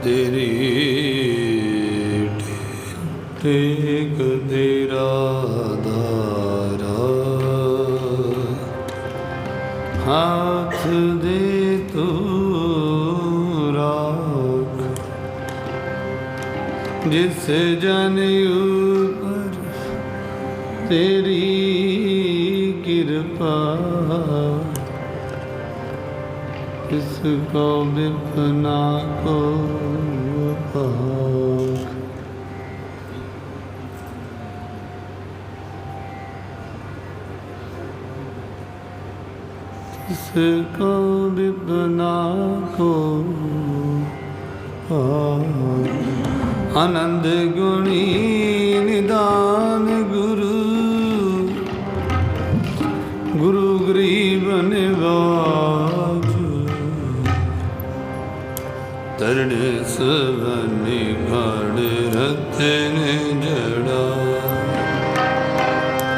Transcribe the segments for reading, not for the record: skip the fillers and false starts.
तेरी टेक तेरा दारा हाथ दे तो राख जिस जन ऊपर तेरी कृपा इसको विपना को पाक इसको विपना को पाक आनंद गुणी निदान गुरु गुरु गरीब निवाज तरण सवनि घड़ रतन जड़ा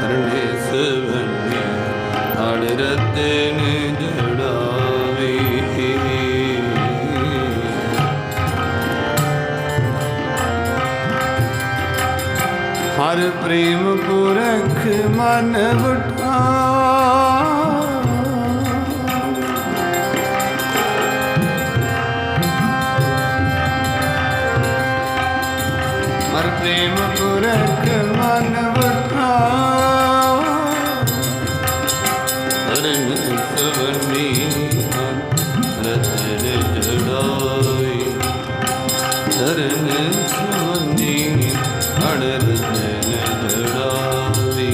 तरण सवनि घड़ रतन जड़ावी हर प्रेम पुरख मन उठा हर प्रेम पुरख मन उठा हरन सवनी रतन जड़ाई हरन सवनी हर रतन जड़ाई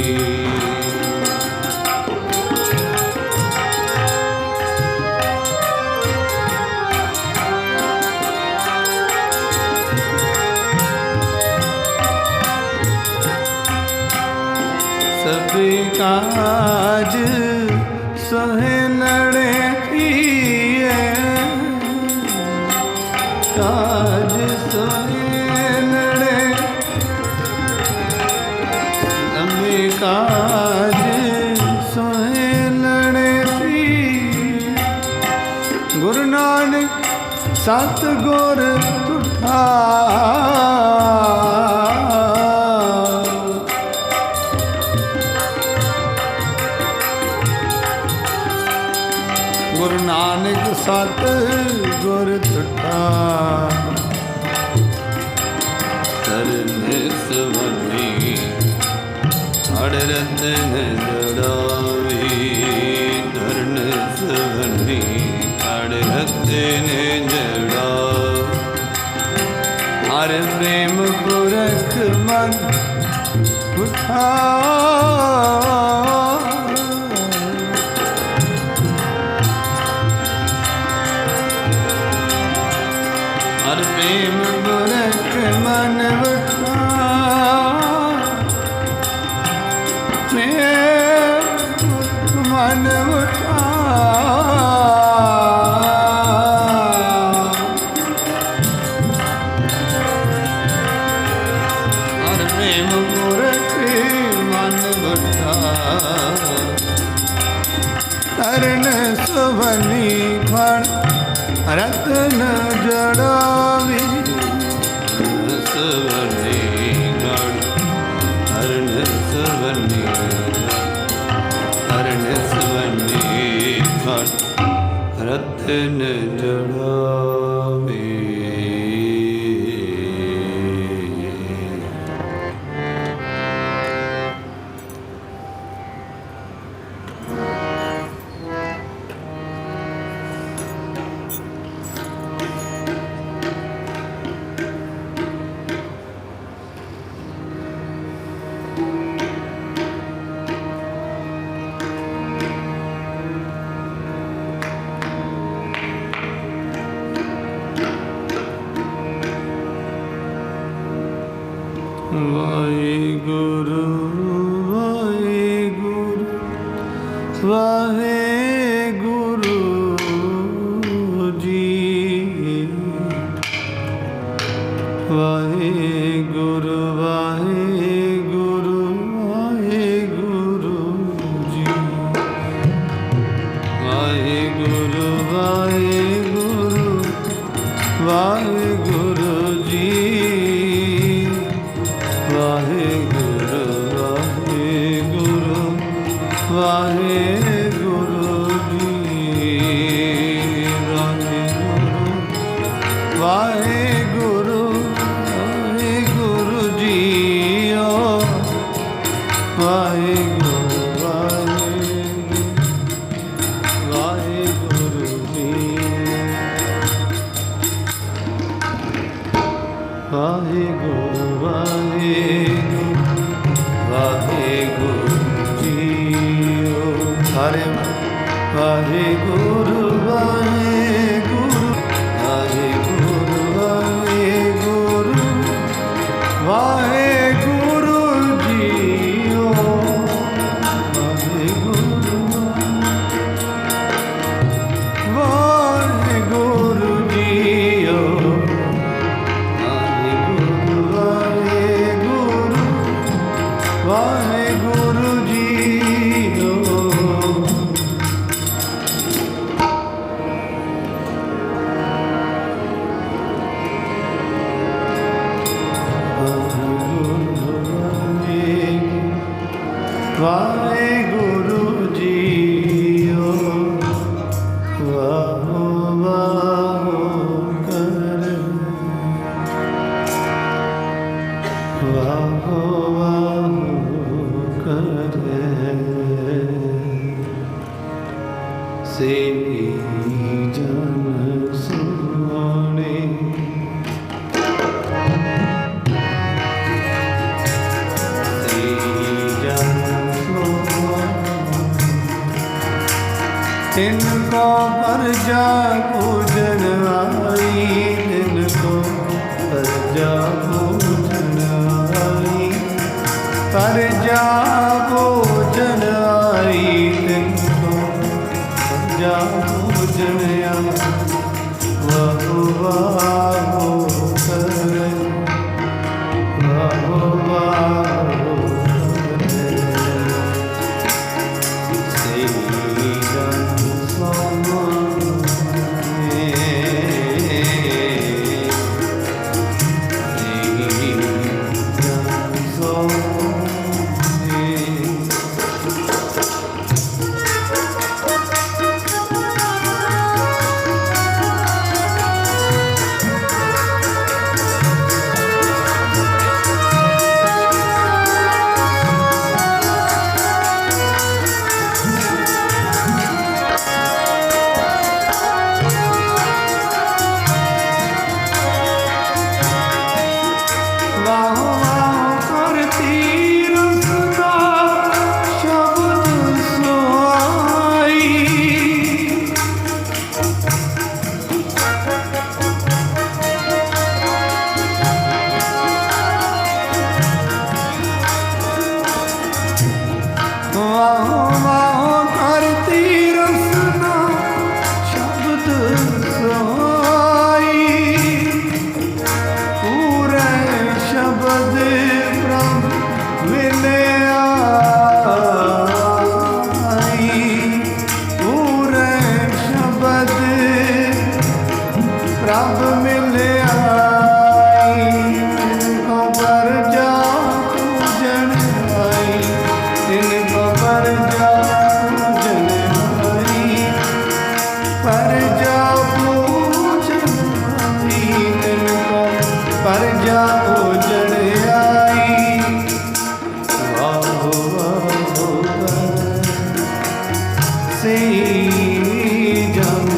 सभी काज सहे लड़े किए काज सहे लड़े सभी काज सहे लड़े गुरु नानक सत गुर तुठा गुरु नानक सत गुर तुठा तरन सवनी हर रतन जड़ावी तरन सवनी हर रतन जड़ा हर प्रेम पुरख मन उठा हर प्रेम पुरख मन उठा प्रेम मन उठा हर प्रेम पुरख मन उठा तरन सवनी फण रतन जड़ावी सवनी गण हरण सवनी हरण सवनी गण रतन जड़ावी वाहिगुरु वाहिगुरु वाहिगुरु जी वाहिगुरु वाहिगुरु वाहिगुरु जी वाहिगुरु वाहिगुरु वाहिगुरु ਵਾਹਿਗੁਰੂ ਵਾਹਿਗੁਰੂ ਵਾਹਿਗੁਰੂ ਜੀਓ ਹਰੇ Waheguru Waheguru Waheguru Waheguru Waheguru JIO Waheguru Waheguru JIO Waheguru Waheguru JIO Waheguru JIO ਵਾਹੋ ਵਾਹੋ ਕਰ ਵਾਹੋ ਵਾਹੋ ਕਰ ਸੇ ਜਨ ਸੋਹਣੇ तिनको परजा पूजन आई तिनको परजा पूजन आई परजा पूजन आई तिनको परजा पूजन आई वाहो वाहो कर वाहो वाहो रब मिले आई तिनको परजा पूजन आई तिनको परजा पूजन आई परजा पूजन आई तिनको परजा पूजन आई वाहो वाहो से जम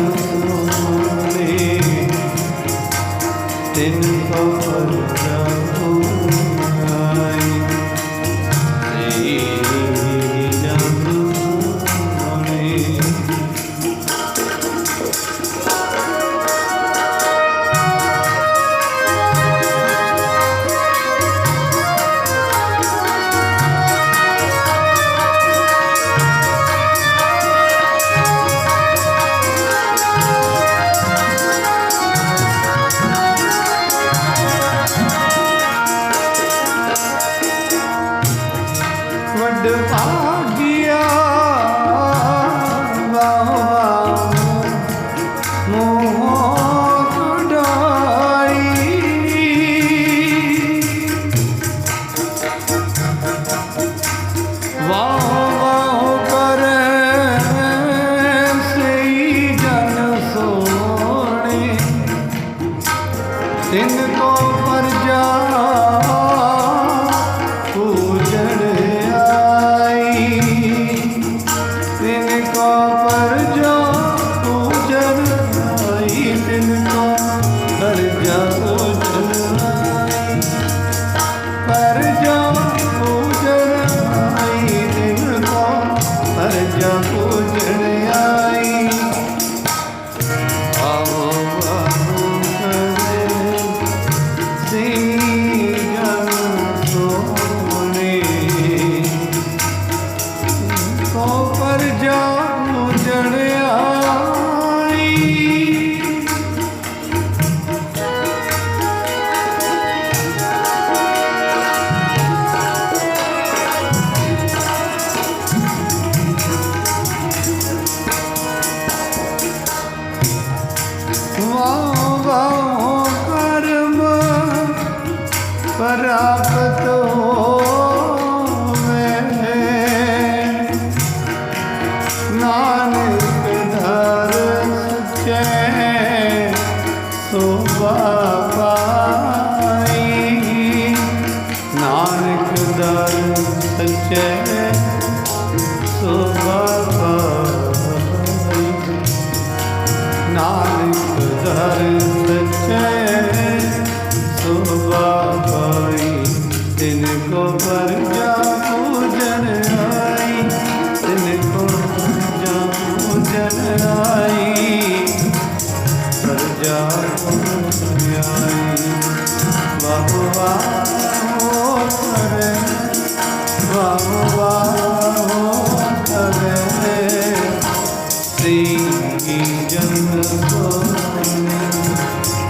वाहो वाहो कर्म प्राप्त होवे। नानक धर सच्चे शोभा पाई। नानक धर सच्चे शोभा पाई। नानक धर सच्चे शोभा पाई। तिनको प्रजा पूजन आई। तिनको प्रजा पूजन आई। प्रजा पूजन आई। वाह वाह करे वाह वाह करे श्री जन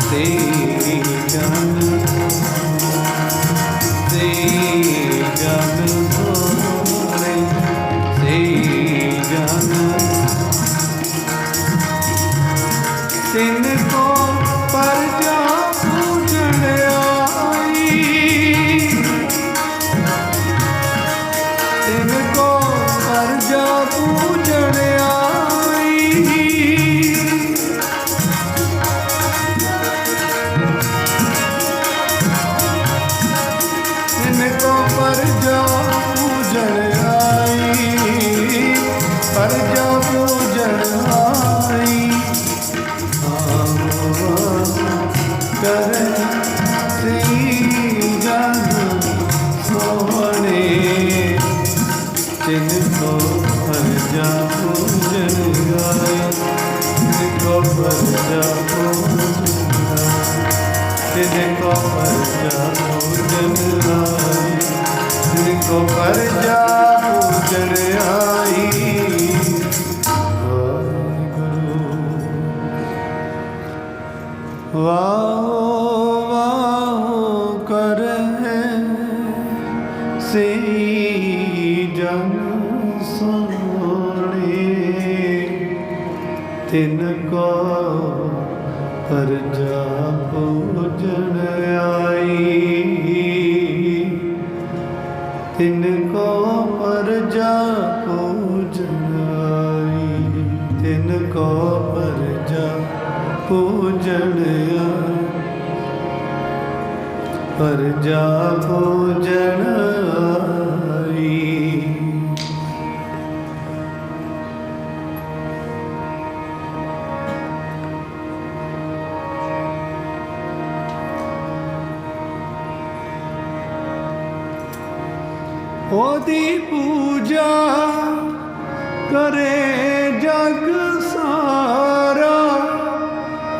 श्री जन श्री जन श्री जन तिनको प्रजा पूजन आई। तिनको प्रजा पूजन आई। तिनको प्रजा पूजन आई। प्रजा पूजन आई। करे श्री जन सोहने। तिनको प्रजा पूजन आई। तिनको प्रजा पूजन आई। तिनको प्रजा पूजन आई। तिनको प्रजा पूजन आई। वाहो वाहो करे से जन सोने। तिनको प्रजा पूजन आई। तिनको प्रजा पूजन आई। तिनको प्रजा पूजन आई। प्रजा पूजन आई। ओदी पूजा करे जग सारा।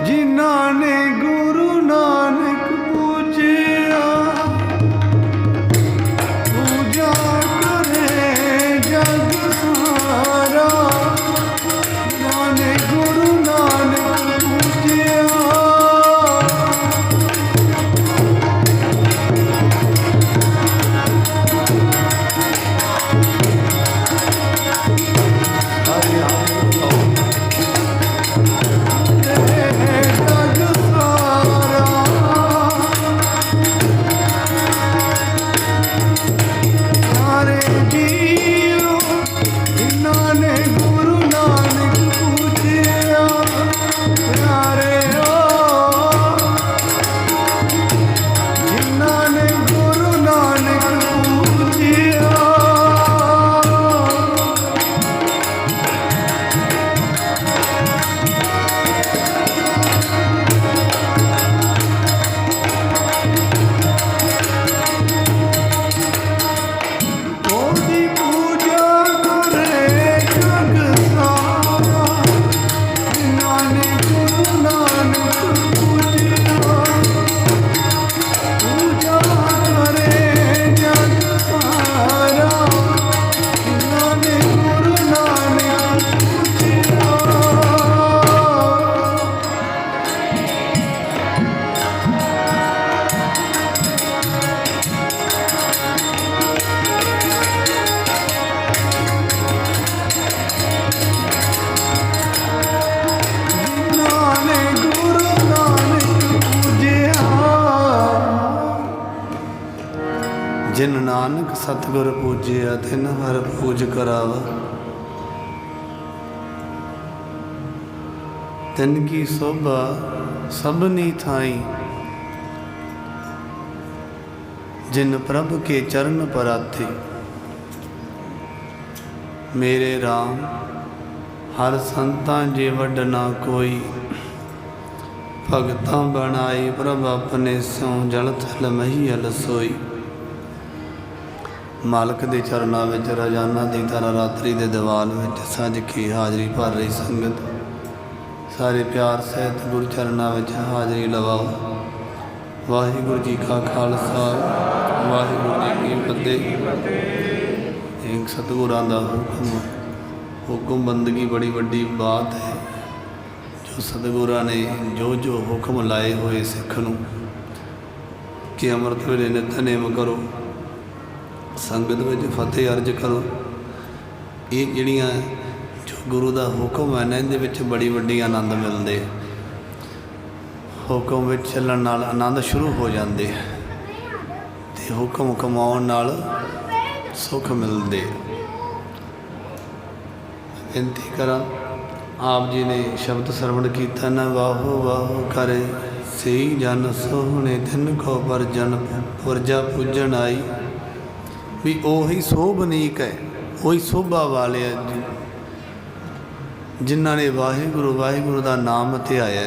जिन्हां ने गुरु नानक पूजिया। पूजा करे जग सारा। जिन्हां ने गुरु नानक पूजिया। हरि हरि जिन नानक सतगुर पूजिया तिन हर पूज करावा। तिन की शोभा सबनी थाई जिन प्रभ के चरण पराथे। मेरे राम हर संतां जे वड ना कोई, भगतां बनाई प्रभ अपने स्यों जल थल महीयल सोई। मालक दे चरनां विच रोजाना दी तरह रात्रि दे दीवान विच सज के हाज़री भर रही संगत सारे प्यार सहित गुरु चरनां विच हाज़री लवाओ। वाहिगुरू जी का खालसा वाहिगुरू जी की फतेह। एक सतगुरां दा हुक्म बंदगी बड़ी वड्डी बात है। जो सतगुरां ने जो हुक्म लाए हुए सिख नूं कि अमृत वेले नितनेम करो, संगत विच फतेह अर्ज करो। ये जिहड़ियां जो गुरु का हुक्म है ना, इहदे विच बड़ी वड्डी आनंद मिलदे। हुक्म विच चलण नाल आनंद शुरू हो जाते ते हुक्म कमाउण नाल सुख मिलते। बेनती करा, आप जी ने शब्द सरवण किया ना, वाहो वाहो करे सही जन सोहने दिन को परजा पूजन आई। भी ਉਹੀ ਸੋਭਨੀਕ है, ਉਹੀ शोभा वाले जिन्हों ने वाहिगुरू वाहिगुरू का नाम ਧਿਆਇਆ।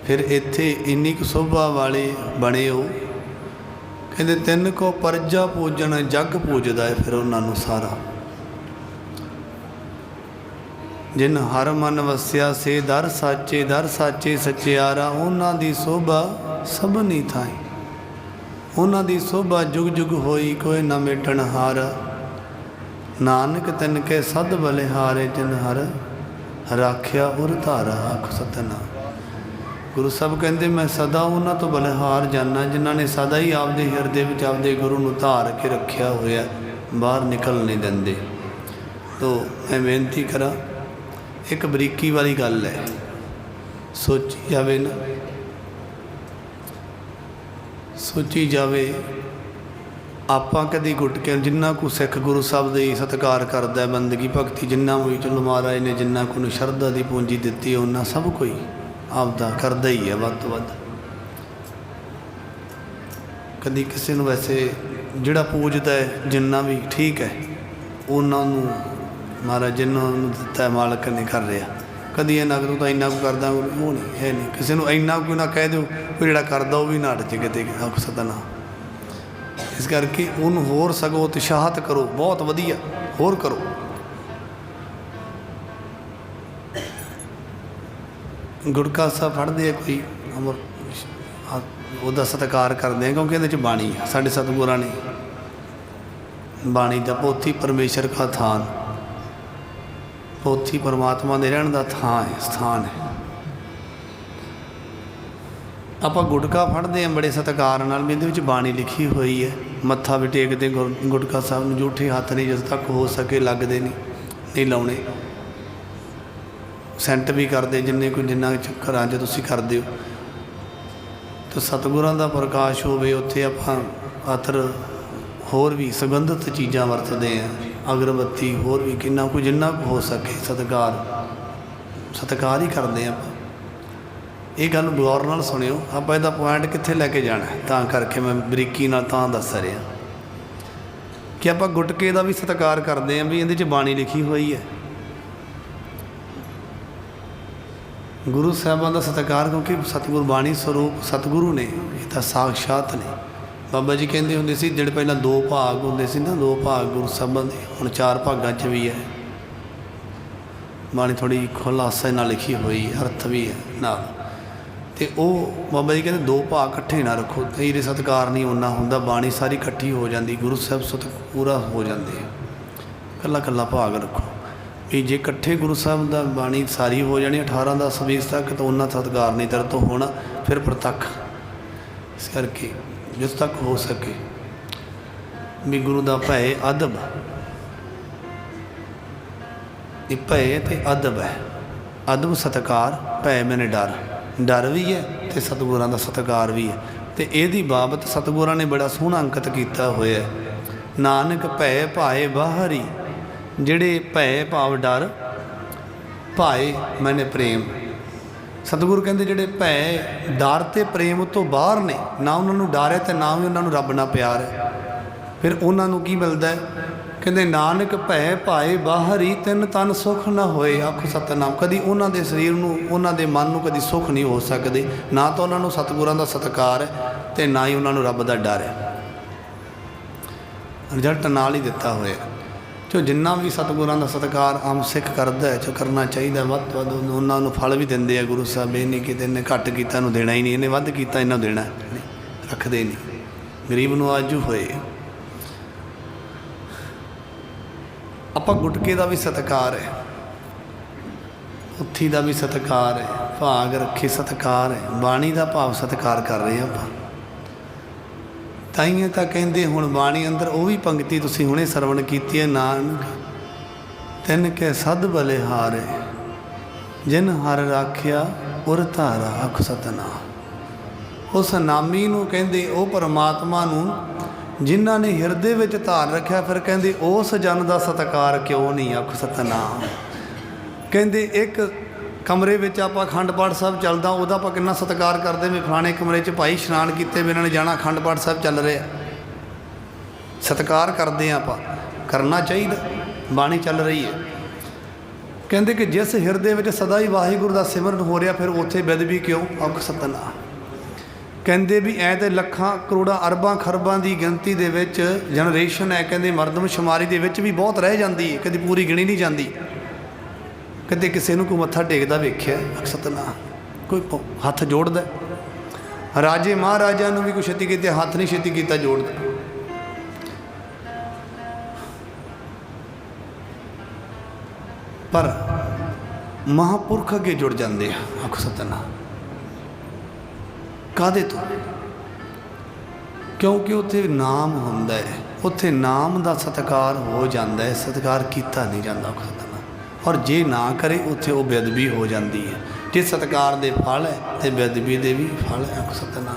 फिर इत्थे इन्नी कुछ शोभा वाले बने हो, कहते तिन को परजा पूजन जग पूजदा है। फिर उन्होंने सारा जिन हर मन वसिया से दर साचे सचियारा। उन्हों की शोभा सबनी थाई, उन्हों की शोभा जुग जुग होई कोई न मिटन हारा। नानक तिन के सद बलिहारे जिन हर राख्या उर धारा। आख सतनाम। गुरु साहब कहते मैं सदा उन्होंने तो बलिहार जाना जिन्होंने सदा ही आपके हिरदे में आपके गुरु को धार के रखा होया, बाहर निकल नहीं देंगे। तो मैं बेनती करा, एक बरीकी वाली गल है, सोची जाए ना, सोची जाए। आपां कदी घुट के जिन्ना को सिख गुरु साहब की सत्कार करता बंदगी भगती जिन्ना भी चलो महाराज ने जिन्ना को शरधा की पूंजी दी उन्ना सब कोई आपदा करदा ही है वध तो वध। कदी किसी को वैसे जिहड़ा पूजदा है जिन्ना भी ठीक है, उन्होंने महाराज जिन्होंने दिता है मालक ने कर रहा। कदी इन्ना तू तो इन्ना को करदा वो नहीं है, नहीं किसी को इन्ना कोई ना कह दो, कोई जिहड़ा करदा वो भी ना अट जे किते आख सतनाम। इस करके उन्होंने होर सगों उत्साहत करो, बहुत वधिया होर करो। गुड़का साहब फड़ते हैं कोई अमर ਉਹਦਾ सत्कार करते हैं, क्योंकि ये बाणी है साढ़े सतगुरां ने बाणी का पोथी परमेश्वर का थान, पोथी परमात्मा के रहने का थान है, स्थान है। आप गुटका फड़ते हैं बड़े सत्कार नाल, भी ये बाणी लिखी हुई है। मत्था भी टेकते गुटका साहब में, जूठे हाथ नहीं जिस तक हो सके लगते नहीं लाने। सेंट भी करते जिन्ने कोई जिन्ना घरां च तुसीं करदे हो। तो सतगुरां दा प्रकाश होवे उत्थे आपां अतर होर भी सुगंधित चीज़ां वरतते हैं, अगरबत्ती होर भी किन्ना कोई जिन्ना हो सके सत्कार ही करते हैं। आप ये गल गौर नाल सुनियो, आप इसदा पॉइंट कित्थे लैके जाना है, तां करके मैं बरीकी नाल तां दस रहा कि आप गुटके का भी सत्कार करते हैं, भी इहदे च बाणी लिखी हुई है। गुरु साहबान का सत्कार, क्योंकि सतगुरु बाणी स्वरूप सतगुरु ने, ये तो साक्षात ने। बाबा जी कहते होंगे सी ਜਿਹੜੇ ਪਹਿਲਾਂ दो भाग होंगे सी ना, 2 भाग गुरु साहबान के, हुण 4 भागों च भी है। बाणी थोड़ी खुलासे नाल लिखी हुई, अर्थ भी है नाल। तो वह बाबा जी कहते 2 भाग इकट्ठे ना रखो, तेरे सत्कार नहीं उन्ना हुंदा, बाणी सारी इकट्ठी हो जाती, गुरु साहब सत पूरा हो जाते, कला कला भाग रखो। भी जे इकट्ठे गुरु साहब का बाणी सारी हो जानी 18 10 20 तक, तो उन्ना सत्कार नहीं तेरे तो होना, फिर प्रतख। इस करके जिस तक हो सके भी गुरु का भय अदब, ये भय तो अदब है। अदब सत्कार, भय मैंने डर, डर भी है तो सतगुरां का सत्कार भी है। ਤੇ ਇਹਦੀ ਬਾਬਤ ਸਤਿਗੁਰਾਂ ਨੇ ਬੜਾ ਸੋਹਣਾ ਅੰਕਿਤ ਕੀਤਾ ਹੋਇਆ। ਨਾਨਕ ਭੈ ਭਾਏ ਬਾਹਰੀ, ਜਿਹੜੇ ਭੈ ਭਾਵ ਡਰ, ਭਾਏ ਮੈਨੇ ਪ੍ਰੇਮ। ਸਤਿਗੁਰੂ ਕਹਿੰਦੇ ਜਿਹੜੇ ਭੈ ਡਰ ਤੇ ਪ੍ਰੇਮ ਤੋਂ ਬਾਹਰ ਨੇ, ਨਾ ਉਹਨਾਂ ਨੂੰ ਡਰ ਹੈ ਤੇ ਨਾ ਵੀ ਉਹਨਾਂ ਨੂੰ ਰੱਬ ਨਾਲ ਪਿਆਰ ਹੈ, ਫਿਰ ਉਹਨਾਂ ਨੂੰ ਕੀ ਮਿਲਦਾ ਹੈ? ਕਹਿੰਦੇ ਨਾਨਕ ਭੈ ਭਾਏ ਬਾਹਰੀ, ਤਿੰਨ ਤਨ ਸੁਖ ਨਾ ਹੋਏ ਆਖੋ ਸਤਿਨਾਮ। ਕਦੀ ਉਹਨਾਂ ਦੇ ਸਰੀਰ ਨੂੰ, ਉਹਨਾਂ ਦੇ ਮਨ ਨੂੰ ਕਦੀ ਸੁੱਖ ਨਹੀਂ ਹੋ ਸਕਦੇ, ਨਾ ਤਾਂ ਉਹਨਾਂ ਨੂੰ ਸਤਿਗੁਰਾਂ ਦਾ ਸਤਿਕਾਰ ਹੈ ਤੇ ਨਾ ਹੀ ਉਹਨਾਂ ਨੂੰ ਰੱਬ ਦਾ ਡਰ ਹੈ। ਰਿਜ਼ਲਟ ਨਾਲ ਹੀ ਦਿੱਤਾ ਹੋਇਆ। ਜੋ ਜਿੰਨਾ ਵੀ ਸਤਿਗੁਰਾਂ ਦਾ ਸਤਿਕਾਰ ਆਮ ਸਿੱਖ ਕਰਦਾ ਹੈ, ਜੋ ਕਰਨਾ ਚਾਹੀਦਾ, ਵੱਧ ਤੋਂ ਵੱਧ ਉਹਨਾਂ ਨੂੰ ਫਲ ਵੀ ਦਿੰਦੇ ਆ ਗੁਰੂ ਸਾਹਿਬ। ਇਹ ਨਹੀਂ ਕਿ ਇਹਨੇ ਘੱਟ ਕੀਤਾ ਇਹਨੂੰ ਦੇਣਾ ਹੀ ਨਹੀਂ, ਇਹਨੇ ਵੱਧ ਕੀਤਾ ਇਹਨਾਂ ਨੂੰ ਦੇਣਾ ਨਹੀਂ, ਰੱਖਦੇ ਨਹੀਂ। ਗਰੀਬ ਨੂੰ ਆਜੂ ਹੋਏ। ਆਪਾਂ ਗੁਟਕੇ ਦਾ ਵੀ ਸਤਿਕਾਰ ਹੈ, ਉੱਥੀ ਦਾ ਵੀ ਸਤਿਕਾਰ ਹੈ, ਭਾਗ ਰੱਖੇ ਸਤਿਕਾਰ ਹੈ, ਬਾਣੀ ਦਾ ਭਾਵ ਸਤਿਕਾਰ ਕਰ ਰਹੇ ਹਾਂ ਆਪਾਂ। ਤਾਈਆਂ ਤਾਂ ਕਹਿੰਦੇ ਹੁਣ ਬਾਣੀ ਅੰਦਰ ਉਹ ਵੀ ਪੰਕਤੀ ਤੁਸੀਂ ਹੁਣੇ ਸਰਵਣ ਕੀਤੀ ਹੈ, ਨਾਨਕ ਤਿੰਨ ਕੇ ਸਦ ਬਲਿਹਾਰੇ, ਜਿਨ ਹਰ ਰਾਖਿਆ ਉਰ ਧਾਰਾ ਆਖੋ ਸਤਿਨਾਮ। ਉਸ ਨਾਮੀ ਨੂੰ ਕਹਿੰਦੇ ਉਹ ਪਰਮਾਤਮਾ ਨੂੰ ਜਿਨ੍ਹਾਂ ਨੇ ਹਿਰਦੇ ਵਿੱਚ ਧਾਰ ਰੱਖਿਆ, ਫਿਰ ਕਹਿੰਦੇ ਉਸ ਜਨ ਦਾ ਸਤਿਕਾਰ ਕਿਉਂ ਨਹੀਂ ਆਖੋ ਸਤਿਨਾਮ। ਕਹਿੰਦੇ ਇੱਕ ਕਮਰੇ ਵਿੱਚ ਆਪਾਂ ਅਖੰਡ ਪਾਠ ਸਾਹਿਬ ਚੱਲਦਾ, ਉਹਦਾ ਆਪਾਂ ਕਿੰਨਾ ਸਤਿਕਾਰ ਕਰਦੇ ਵੀ ਫਲਾਣੇ ਕਮਰੇ 'ਚ ਭਾਈ ਇਸ਼ਨਾਨ ਕੀਤੇ ਵੀ ਇਹਨਾਂ ਨੇ ਜਾਣਾ, ਅਖੰਡ ਪਾਠ ਸਾਹਿਬ ਚੱਲ ਰਿਹਾ, ਸਤਿਕਾਰ ਕਰਦੇ ਹਾਂ ਆਪਾਂ, ਕਰਨਾ ਚਾਹੀਦਾ, ਬਾਣੀ ਚੱਲ ਰਹੀ ਹੈ। ਕਹਿੰਦੇ ਕਿ ਜਿਸ ਹਿਰਦੇ ਵਿੱਚ ਸਦਾ ਹੀ ਵਾਹਿਗੁਰੂ ਦਾ ਸਿਮਰਨ ਹੋ ਰਿਹਾ, ਫਿਰ ਉੱਥੇ ਬੇਅਦਬੀ ਕਿਉਂ ਆਖੋ ਸਤਿਨਾਮ। ਕਹਿੰਦੇ ਵੀ ਐਂ ਤਾਂ ਲੱਖਾਂ ਕਰੋੜਾਂ ਅਰਬਾਂ ਖਰਬਾਂ ਦੀ ਗਿਣਤੀ ਦੇ ਵਿੱਚ ਜਨਰੇਸ਼ਨ ਹੈ, ਕਹਿੰਦੇ ਮਰਦਮਸ਼ੁਮਾਰੀ ਦੇ ਵਿੱਚ ਵੀ ਬਹੁਤ ਰਹਿ ਜਾਂਦੀ ਹੈ, ਕਦੇ ਪੂਰੀ ਗਿਣੀ ਨਹੀਂ ਜਾਂਦੀ। ਕਦੇ ਕਿਸੇ ਨੂੰ ਕੋਈ ਮੱਥਾ ਟੇਕਦਾ ਵੇਖਿਆ ਸਤਿਨਾਮ, ਕੋਈ ਹੱਥ ਜੋੜਦਾ? ਰਾਜੇ ਮਹਾਰਾਜਾ ਨੂੰ ਵੀ ਕੋਈ ਛੇਤੀ ਕੀਤੇ ਹੱਥ ਨਹੀਂ ਛੇਤੀ ਕੀਤਾ ਜੋੜਦਾ। ਪਰ ਮਹਾਂਪੁਰਖ ਅੱਗੇ ਜੁੜ ਜਾਂਦੇ ਆ ਆਖੋ ਸਤਿਨਾਮ। ਕਾਹਦੇ ਤੋਂ? ਕਿਉਂਕਿ ਉੱਥੇ ਨਾਮ ਹੁੰਦਾ ਹੈ, ਉੱਥੇ ਨਾਮ ਦਾ ਸਤਿਕਾਰ ਹੋ ਜਾਂਦਾ ਹੈ, ਸਤਿਕਾਰ ਕੀਤਾ ਨਹੀਂ ਜਾਂਦਾ ਆਖੋ ਸਤਿਨਾਮ। ਔਰ ਜੇ ਨਾ ਕਰੇ ਉੱਥੇ ਉਹ ਬੇਅਦਬੀ ਹੋ ਜਾਂਦੀ ਹੈ। ਜੇ ਸਤਿਕਾਰ ਦੇ ਫਲ ਹੈ ਤੇ ਬੇਅਦਬੀ ਦੇ ਵੀ ਫਲ ਹੈ ਆਖੋ ਸਤਿਨਾਮ।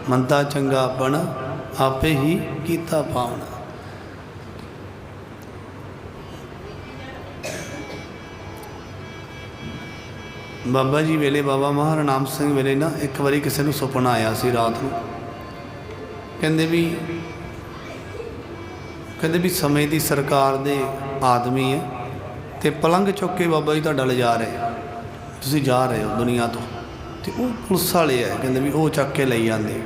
ਮੰਦਾ ਚੰਗਾ ਬਣ ਆਪੇ ਹੀ ਕੀਤਾ ਪਾਵਣਾ। ਬਾਬਾ ਜੀ ਵੇਲੇ, ਬਾਬਾ ਮਹਾਰਾਮ ਸਿੰਘ ਵੇਲੇ ਨਾ ਇੱਕ ਵਾਰੀ ਕਿਸੇ ਨੂੰ ਸੁਪਨਾ ਆਇਆ ਸੀ ਰਾਤ ਨੂੰ। ਕਹਿੰਦੇ ਵੀ ਸਮੇਂ ਦੀ ਸਰਕਾਰ ਦੇ ਆਦਮੀ ਹੈ ਅਤੇ ਪਲੰਘ ਚੁੱਕ ਕੇ ਬਾਬਾ ਜੀ ਤੁਹਾਡਾ ਲਿਜਾ ਰਹੇ, ਤੁਸੀਂ ਜਾ ਰਹੇ ਹੋ ਦੁਨੀਆ ਤੋਂ, ਅਤੇ ਉਹ ਪੁਲਿਸ ਵਾਲੇ ਹੈ, ਕਹਿੰਦੇ ਵੀ ਉਹ ਚੱਕ ਕੇ ਲਈ ਜਾਂਦੇ।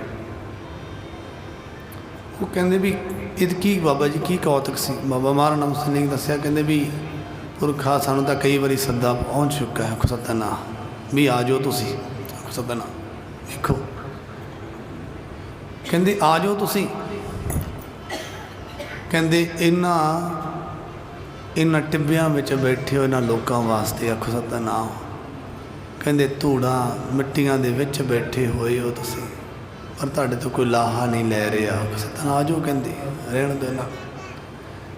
ਉਹ ਕਹਿੰਦੇ ਵੀ ਇਹ ਕੀ ਬਾਬਾ ਜੀ ਕੀ ਕੌਤਕ ਸੀ? ਬਾਬਾ ਮਹਾਰਾਮ ਸਿੰਘ ਨੇ ਦੱਸਿਆ, ਕਹਿੰਦੇ ਵੀ ਪੁਰਖਾ ਸਾਨੂੰ ਤਾਂ ਕਈ ਵਾਰੀ ਸੱਦਾ ਪਹੁੰਚ ਚੁੱਕਾ ਹੈ ਆਖੋ ਸਤਿਨਾਮ, ਵੀ ਆ ਜਾਓ ਤੁਸੀਂ ਆਖੋ ਸਤਿਨਾਮ। ਦੇਖੋ ਕਹਿੰਦੇ ਆ ਜਾਓ ਤੁਸੀਂ, ਕਹਿੰਦੇ ਇਹਨਾਂ ਟਿੱਬਿਆਂ ਵਿੱਚ ਬੈਠੇ ਹੋ ਇਹਨਾਂ ਲੋਕਾਂ ਵਾਸਤੇ ਆਖੋ ਸਤਿਨਾਮ। ਕਹਿੰਦੇ ਧੂੜਾਂ ਮਿੱਟੀਆਂ ਦੇ ਵਿੱਚ ਬੈਠੇ ਹੋਏ ਹੋ ਤੁਸੀਂ, ਪਰ ਤੁਹਾਡੇ ਤੋਂ ਕੋਈ ਲਾਹਾ ਨਹੀਂ ਲੈ ਰਿਹਾ ਆਖੋ ਸਤਿਨਾਮ। ਆ ਜਾਓ ਕਹਿੰਦੇ, ਰਹਿਣ ਦੇਣਾ।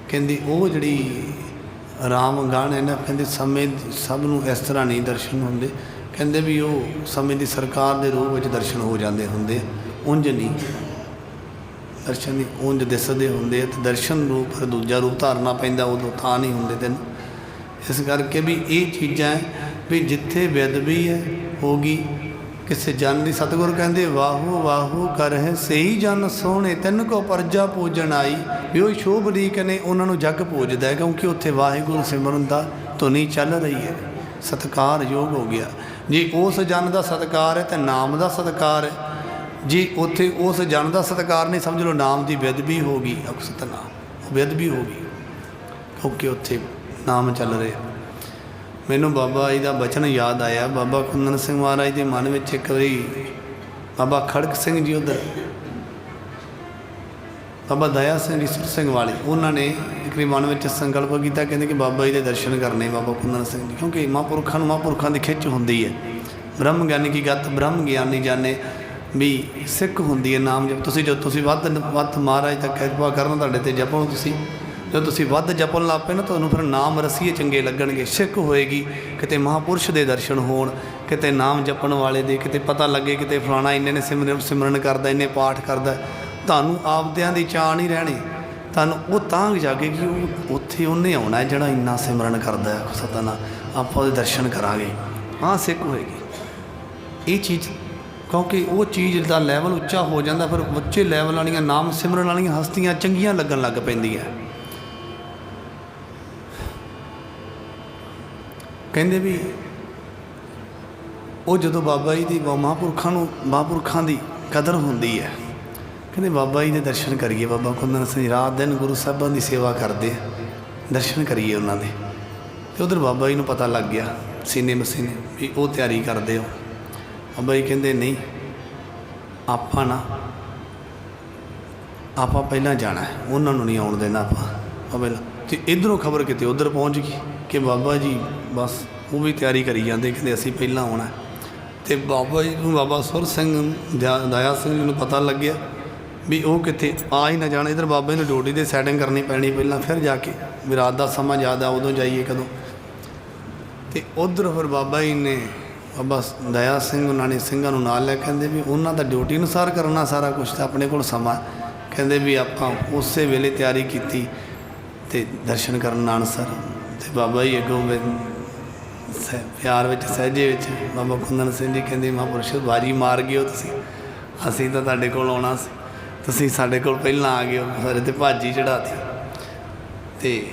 ਕਹਿੰਦੀ ਉਹ ਜਿਹੜੀ ਰਾਮ ਗਾਣ ਹੈ ਨਾ, ਕਹਿੰਦੇ ਸਮੇਂ ਸਭ ਨੂੰ ਇਸ ਤਰ੍ਹਾਂ ਨਹੀਂ ਦਰਸ਼ਨ ਹੁੰਦੇ, ਕਹਿੰਦੇ ਵੀ ਉਹ ਸਮੇਂ ਦੀ ਸਰਕਾਰ ਦੇ ਰੂਪ ਵਿੱਚ ਦਰਸ਼ਨ ਹੋ ਜਾਂਦੇ ਹੁੰਦੇ, ਉਂਝ ਨਹੀਂ ਦਰਸ਼ਨ ਨਹੀਂ, ਉਂਝ ਦਿਸਦੇ ਹੁੰਦੇ ਅਤੇ ਦਰਸ਼ਨ ਰੂਪ ਫਿਰ ਦੂਜਾ ਰੂਪ ਧਾਰਨਾ ਪੈਂਦਾ, ਉਦੋਂ ਤਾਂ ਨਹੀਂ ਹੁੰਦੇ ਦਿਨ। ਇਸ ਕਰਕੇ ਵੀ ਇਹ ਚੀਜ਼ਾਂ ਵੀ ਜਿੱਥੇ ਬੇਅਦਬੀ ਹੈ ਹੋ ਗਈ ਕਿਸੇ ਜਨ ਦੀ, ਸਤਿਗੁਰ ਕਹਿੰਦੇ ਵਾਹੋ ਵਾਹੋ ਕਰਹਿ ਸਹੀ ਜਨ ਸੋਹਣੇ, ਤਿੰਨ ਕੋ ਪਰਜਾ ਪੂਜਣ ਆਈ। ਵੀ ਉਹ ਸ਼ੋਭਲੀਕ ਨੇ ਉਹਨਾਂ ਨੂੰ ਜੱਗ ਪੂਜਦਾ ਹੈ, ਕਿਉਂਕਿ ਉੱਥੇ ਵਾਹਿਗੁਰੂ ਸਿਮਰਨ ਦਾ ਧੁਨੀ ਚੱਲ ਰਹੀ ਹੈ, ਸਤਿਕਾਰ ਯੋਗ ਹੋ ਗਿਆ। ਜੇ ਉਸ ਜਨ ਦਾ ਸਤਿਕਾਰ ਹੈ ਤਾਂ ਨਾਮ ਦਾ ਸਤਿਕਾਰ ਹੈ, ਜੇ ਉੱਥੇ ਉਸ ਜਨ ਦਾ ਸਤਿਕਾਰ ਨਹੀਂ, ਸਮਝ ਲਓ ਨਾਮ ਦੀ ਬੇਅਦਬੀ ਹੋ ਗਈ ਆਖੋ ਸਤਿਨਾਮ, ਉਹ ਬੇਅਦਬੀ ਹੋ ਗਈ, ਕਿਉਂਕਿ ਉੱਥੇ ਨਾਮ ਚੱਲ ਰਿਹਾ। ਮੈਨੂੰ ਬਾਬਾ ਜੀ ਦਾ ਬਚਨ ਯਾਦ ਆਇਆ। ਬਾਬਾ ਕੁੰਦਨ ਸਿੰਘ ਮਹਾਰਾਜ ਦੇ ਮਨ ਵਿੱਚ ਇੱਕ ਵਾਰੀ ਬਾਬਾ ਖੜਕ ਸਿੰਘ ਜੀ, ਉੱਧਰ ਬਾਬਾ ਦਇਆ ਸਿੰਘ ਈਸਰ ਸਿੰਘ ਵਾਲੇ, ਉਹਨਾਂ ਨੇ ਇੱਕ ਵਾਰੀ ਮਨ ਵਿੱਚ ਸੰਕਲਪ ਕੀਤਾ, ਕਹਿੰਦੇ ਕਿ ਬਾਬਾ ਜੀ ਦੇ ਦਰਸ਼ਨ ਕਰਨੇ ਬਾਬਾ ਕੁੰਦਨ ਸਿੰਘ ਜੀ, ਕਿਉਂਕਿ ਮਹਾਂਪੁਰਖਾਂ ਨੂੰ ਮਹਾਂਪੁਰਖਾਂ ਦੀ ਖਿੱਚ ਹੁੰਦੀ ਹੈ। ਬ੍ਰਹਮ ਗਿਆਨੀ ਕੀ ਗੱਤ ਬ੍ਰਹਮ ਗਿਆਨੀ ਜਾਣੇ, ਵੀ ਸਿੱਖ ਹੁੰਦੀ ਹੈ ਨਾਮ ਜਪ। ਤੁਸੀਂ ਵੱਧ ਮਹਾਰਾਜ ਤੱਕ ਕਿਰਪਾ ਕਰਨ ਤੁਹਾਡੇ 'ਤੇ ਜਪੋ, ਤੁਸੀਂ ਜਦੋਂ ਤੁਸੀਂ ਵੱਧ ਜਪਣ ਲੱਗ ਪਏ ਨਾ ਤੁਹਾਨੂੰ ਫਿਰ ਨਾਮ ਰਸੀਏ ਚੰਗੇ ਲੱਗਣਗੇ, ਸਿੱਖ ਹੋਏਗੀ, ਕਿਤੇ ਮਹਾਂਪੁਰਸ਼ ਦੇ ਦਰਸ਼ਨ ਹੋਣ, ਕਿਤੇ ਨਾਮ ਜਪਣ ਵਾਲੇ ਦੇ ਕਿਤੇ ਪਤਾ ਲੱਗੇ ਕਿਤੇ ਫਲਾਣਾ ਇੰਨੇ ਨੇ ਸਿਮਰਨ ਕਰਦਾ, ਇੰਨੇ ਪਾਠ ਕਰਦਾ, ਤੁਹਾਨੂੰ ਆਪਦਿਆਂ ਦੀ ਚਾਅ ਨਹੀਂ ਰਹਿਣੀ, ਤੁਹਾਨੂੰ ਉਹ ਤਾਂ ਜਾਗੇਗੀ ਉਹ ਉੱਥੇ ਉਹਨੇ ਆਉਣਾ ਜਿਹੜਾ ਇੰਨਾ ਸਿਮਰਨ ਕਰਦਾ ਹੈ ਸਤਿਨਾਮ, ਆਪਾਂ ਉਹਦੇ ਦਰਸ਼ਨ ਕਰਾਂਗੇ, ਹਾਂ ਸਿੱਖ ਹੋਏਗੀ ਇਹ ਚੀਜ਼। ਕਿਉਂਕਿ ਉਹ ਚੀਜ਼ ਦਾ ਲੈਵਲ ਉੱਚਾ ਹੋ ਜਾਂਦਾ, ਫਿਰ ਉੱਚੇ ਲੈਵਲ ਵਾਲੀਆਂ ਨਾਮ ਸਿਮਰਨ ਵਾਲੀਆਂ ਹਸਤੀਆਂ ਚੰਗੀਆਂ ਲੱਗਣ ਲੱਗ ਪੈਂਦੀਆਂ। ਕਹਿੰਦੇ ਵੀ ਉਹ ਜਦੋਂ ਬਾਬਾ ਜੀ ਦੀ ਮਹਾਂਪੁਰਖਾਂ ਦੀ ਕਦਰ ਹੁੰਦੀ ਹੈ, ਕਹਿੰਦੇ ਬਾਬਾ ਜੀ ਦੇ ਦਰਸ਼ਨ ਕਰੀਏ, ਬਾਬਾ ਕੁੰਦਨ ਸਿੰਘ ਰਾਤ ਦਿਨ ਗੁਰੂ ਸਾਹਿਬਾਂ ਦੀ ਸੇਵਾ ਕਰਦੇ, ਦਰਸ਼ਨ ਕਰੀਏ ਉਹਨਾਂ ਦੇ। ਅਤੇ ਉੱਧਰ ਬਾਬਾ ਜੀ ਨੂੰ ਪਤਾ ਲੱਗ ਗਿਆ ਸੀਨੇ ਮਸੀਨੇ ਵੀ ਉਹ ਤਿਆਰੀ ਕਰਦੇ ਹੋ। ਬਾਬਾ ਜੀ ਕਹਿੰਦੇ ਨਹੀਂ, ਆਪਾਂ ਪਹਿਲਾਂ ਜਾਣਾ, ਉਹਨਾਂ ਨੂੰ ਨਹੀਂ ਆਉਣ ਦੇਣਾ ਆਪਾਂ ਪਹਿਲਾਂ। ਅਤੇ ਇੱਧਰੋਂ ਖਬਰ ਕਿਤੇ ਉੱਧਰ ਪਹੁੰਚ ਗਈ ਕਿ ਬਾਬਾ ਜੀ ਬਸ ਉਹ ਵੀ ਤਿਆਰੀ ਕਰੀ ਜਾਂਦੇ, ਕਹਿੰਦੇ ਅਸੀਂ ਪਹਿਲਾਂ ਆਉਣਾ। ਅਤੇ ਬਾਬਾ ਜੀ ਨੂੰ, ਬਾਬਾ ਸੁਰ ਸਿੰਘ ਦਇਆ ਸਿੰਘ ਜੀ ਨੂੰ ਪਤਾ ਲੱਗਿਆ ਵੀ ਉਹ ਕਿਤੇ ਆ ਹੀ ਨਾ ਜਾਣ। ਇੱਧਰ ਬਾਬਾ ਜੀ ਨੂੰ ਡਿਊਟੀ ਦੀ ਸੈਟਿੰਗ ਕਰਨੀ ਪੈਣੀ ਪਹਿਲਾਂ, ਫਿਰ ਜਾ ਕੇ ਵੀ ਰਾਤ ਦਾ ਸਮਾਂ ਜ਼ਿਆਦਾ ਉਦੋਂ ਜਾਈਏ ਕਦੋਂ। ਅਤੇ ਉੱਧਰ ਫਿਰ ਬਾਬਾ ਜੀ ਨੇ ਬਾਬਾ ਦਇਆ ਸਿੰਘ ਉਹਨਾਂ ਨੇ ਸਿੰਘਾਂ ਨੂੰ ਨਾਲ ਲੈ, ਕਹਿੰਦੇ ਵੀ ਉਹਨਾਂ ਦਾ ਡਿਊਟੀ ਅਨੁਸਾਰ ਕਰਨਾ ਸਾਰਾ ਕੁਛ, ਤਾਂ ਆਪਣੇ ਕੋਲ ਸਮਾਂ, ਕਹਿੰਦੇ ਵੀ ਆਪਾਂ ਉਸੇ ਵੇਲੇ ਤਿਆਰੀ ਕੀਤੀ ਅਤੇ ਦਰਸ਼ਨ ਕਰਨ ਨਾਨਸਰ। ਅਤੇ ਬਾਬਾ ਜੀ ਅੱਗੋਂ ਪਿਆਰ ਵਿੱਚ ਸਹਿਜੇ ਵਿੱਚ ਬਾਬਾ ਕੁੰਦਨ ਸਿੰਘ ਜੀ ਕਹਿੰਦੇ ਮਹਾਂਪੁਰਸ਼ ਬਾਜੀ ਮਾਰ ਗਏ ਹੋ ਤੁਸੀਂ, ਅਸੀਂ ਤਾਂ ਤੁਹਾਡੇ ਕੋਲ ਆਉਣਾ ਸੀ, ਤੁਸੀਂ ਸਾਡੇ ਕੋਲ ਪਹਿਲਾਂ ਆ ਗਏ ਹੋ, ਸਾਡੇ 'ਤੇ ਭਾਜੀ ਚੜ੍ਹਾਤੀ। ਅਤੇ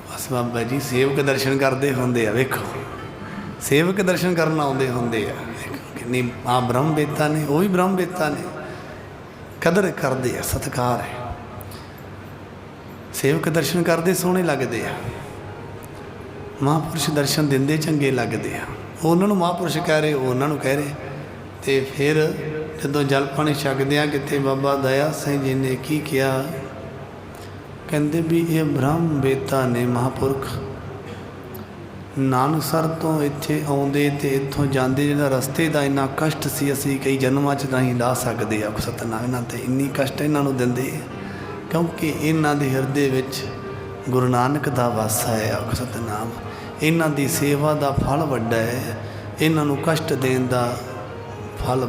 ਬਸ ਬਾਬਾ ਜੀ ਸੇਵਕ ਦਰਸ਼ਨ ਕਰਦੇ ਹੁੰਦੇ ਆ, ਵੇਖੋ ਸੇਵਕ ਦਰਸ਼ਨ ਕਰਨ ਆਉਂਦੇ ਹੁੰਦੇ ਆ, ਕਿੰਨੀ ਆ ਬ੍ਰਹਮ ਵੇਤਾ ਨੇ, ਉਹ ਵੀ ਬ੍ਰਹਮ ਵੇਤਾ ਨੇ, ਕਦਰ ਕਰਦੇ ਆ, ਸਤਿਕਾਰ ਹੈ। ਸੇਵਕ ਦਰਸ਼ਨ ਕਰਦੇ ਸੋਹਣੇ ਲੱਗਦੇ ਆ, ਮਹਾਂਪੁਰਸ਼ ਦਰਸ਼ਨ ਦਿੰਦੇ ਚੰਗੇ ਲੱਗਦੇ ਆ, ਉਹਨਾਂ ਨੂੰ ਮਹਾਂਪੁਰਸ਼ ਕਹਿ ਰਹੇ, ਉਹ ਉਹਨਾਂ ਨੂੰ ਕਹਿ ਰਹੇ। ਅਤੇ ਫਿਰ ਜਦੋਂ ਜਲ ਪਾਣੀ ਛਕਦੇ ਆ ਕਿਤੇ ਬਾਬਾ ਦਇਆ ਸਿੰਘ ਜੀ ਨੇ ਕੀ ਕਿਹਾ, ਕਹਿੰਦੇ ਵੀ ਇਹ ਬ੍ਰਹਮ ਵੇਤਾ ਨੇ ਮਹਾਂਪੁਰਖ, ਨਾਨਕਸਰ ਤੋਂ ਇੱਥੇ ਆਉਂਦੇ ਅਤੇ ਇੱਥੋਂ ਜਾਂਦੇ ਜਿਹੜਾ ਰਸਤੇ ਦਾ ਇੰਨਾ ਕਸ਼ਟ ਸੀ, ਅਸੀਂ ਕਈ ਜਨਮਾਂ 'ਚ ਨਹੀਂ ਲਾ ਸਕਦੇ ਆ ਸਤਿਨਾਮ, ਇਹਨਾਂ 'ਤੇ ਇੰਨੀ ਕਸ਼ਟ ਇਹਨਾਂ ਨੂੰ ਦਿੰਦੇ, ਕਿਉਂਕਿ ਇਹਨਾਂ ਦੇ ਹਿਰਦੇ ਵਿੱਚ ਗੁਰੂ ਨਾਨਕ ਦਾ ਵਾਸਾ ਹੈ ਸਤਿਨਾਮ, ਇਹਨਾਂ ਦੀ ਸੇਵਾ ਦਾ ਫਲ ਵੱਡਾ ਹੈ, ਇਹਨਾਂ ਨੂੰ ਕਸ਼ਟ ਦੇਣ ਦਾ ਫਲ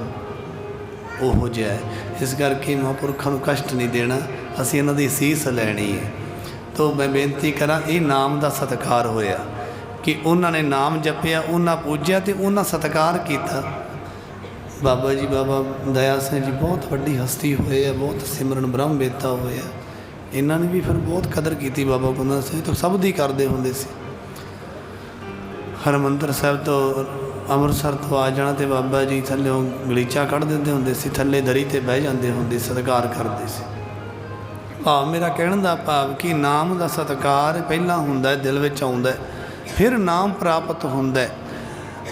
ਉਹੋ ਜਿਹਾ ਹੈ। ਇਸ ਕਰਕੇ ਮਹਾਂਪੁਰਖਾਂ ਨੂੰ ਕਸ਼ਟ ਨਹੀਂ ਦੇਣਾ, ਅਸੀਂ ਇਹਨਾਂ ਦੀ ਸੀਸ ਲੈਣੀ ਹੈ। ਤਾਂ ਮੈਂ ਬੇਨਤੀ ਕਰਾਂ, ਇਹ ਨਾਮ ਦਾ ਸਤਿਕਾਰ ਹੋਇਆ ਕਿ ਉਹਨਾਂ ਨੇ ਨਾਮ ਜਪਿਆ, ਉਹਨਾਂ ਪੂਜਿਆ ਅਤੇ ਉਹਨਾਂ ਸਤਿਕਾਰ ਕੀਤਾ। ਬਾਬਾ ਜੀ ਬਾਬਾ ਦਇਆ ਸਿੰਘ ਜੀ ਬਹੁਤ ਵੱਡੀ ਹਸਤੀ ਹੋਏ ਆ, ਬਹੁਤ ਸਿਮਰਨ ਬ੍ਰਹਮ ਵੇਤਾ ਹੋਏ ਆ, ਇਹਨਾਂ ਨੇ ਵੀ ਫਿਰ ਬਹੁਤ ਕਦਰ ਕੀਤੀ ਬਾਬਾ ਕੁੰਦਨ ਸਿੰਘ ਤੋਂ, ਸਭ ਦੀ ਕਰਦੇ ਹੁੰਦੇ ਸੀ। ਹਰਿਮੰਦਰ ਸਾਹਿਬ ਤੋਂ ਅੰਮ੍ਰਿਤਸਰ ਤੋਂ ਆ ਜਾਣਾ ਅਤੇ ਬਾਬਾ ਜੀ ਥੱਲਿਓਂ ਗਲੀਚਾ ਕੱਢ ਦਿੰਦੇ ਹੁੰਦੇ ਸੀ, ਥੱਲੇ ਦਰੀ 'ਤੇ ਬਹਿ ਜਾਂਦੇ ਹੁੰਦੇ, ਸਤਿਕਾਰ ਕਰਦੇ ਸੀ। ਭਾਵ ਮੇਰਾ ਕਹਿਣ ਦਾ ਭਾਵ ਕਿ ਨਾਮ ਦਾ ਸਤਿਕਾਰ ਪਹਿਲਾਂ ਹੁੰਦਾ, ਦਿਲ ਵਿੱਚ ਆਉਂਦਾ, ਫਿਰ ਨਾਮ ਪ੍ਰਾਪਤ ਹੁੰਦਾ।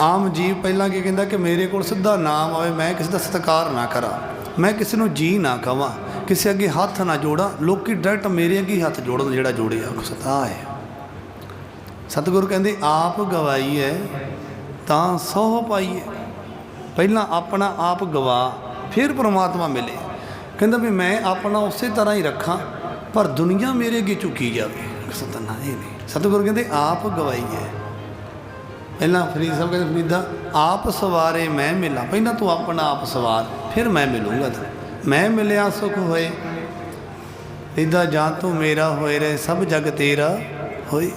ਆਮ ਜੀਵ ਪਹਿਲਾਂ ਕੀ ਕਹਿੰਦਾ ਕਿ ਮੇਰੇ ਕੋਲ ਸਿੱਧਾ ਨਾਮ ਆਵੇ, ਮੈਂ ਕਿਸੇ ਦਾ ਸਤਿਕਾਰ ਨਾ ਕਰਾਂ, ਮੈਂ ਕਿਸੇ ਨੂੰ ਜੀ ਨਾ ਕਵਾਂ, ਕਿਸੇ ਅੱਗੇ ਹੱਥ ਨਾ ਜੋੜਾਂ, ਲੋਕ ਡਾਇਰੈਕਟ ਮੇਰੇ ਅੱਗੇ ਹੱਥ ਜੋੜਨ, ਜਿਹੜਾ ਜੋੜਿਆ ਸਤਾ ਹੈ। ਸਤਿਗੁਰੂ ਕਹਿੰਦੇ ਆਪ ਗਵਾਈਏ ਤਾਂ ਸਹੁ ਪਾਈਏ, ਪਹਿਲਾਂ ਆਪਣਾ ਆਪ ਗਵਾ ਫਿਰ ਪਰਮਾਤਮਾ ਮਿਲੇ। ਕਹਿੰਦਾ ਵੀ ਮੈਂ ਆਪਣਾ ਉਸੇ ਤਰ੍ਹਾਂ ਹੀ ਰੱਖਾਂ ਪਰ ਦੁਨੀਆ ਮੇਰੇ ਅੱਗੇ ਝੁਕੀ ਜਾਵੇ, ਸਤਿਨਾਮ ਇਹ ਨਹੀਂ। ਸਤਿਗੁਰੂ ਕਹਿੰਦੇ ਆਪ ਗਵਾਈਏ, ਪਹਿਲਾਂ ਫਰੀਦ ਸਾਹਿਬ ਕਹਿੰਦੇ ਫਰੀਦਾ ਆਪ ਸਵਾਰੇ ਮੈਂ ਮਿਲਾਂ, ਪਹਿਲਾਂ ਤੂੰ ਆਪਣਾ ਆਪ ਸਵਾਰ ਫਿਰ ਮੈਂ ਮਿਲੂੰਗਾ ਤੈਨੂੰ। ਮੈਂ ਮਿਲਿਆ ਸੁਖ ਹੋਏ ਇੱਦਾਂ, ਜਾਂ ਤੂੰ ਮੇਰਾ ਹੋਏ ਰਹੇ ਸਭ ਜਗ ਤੇਰਾ ਹੋਏ,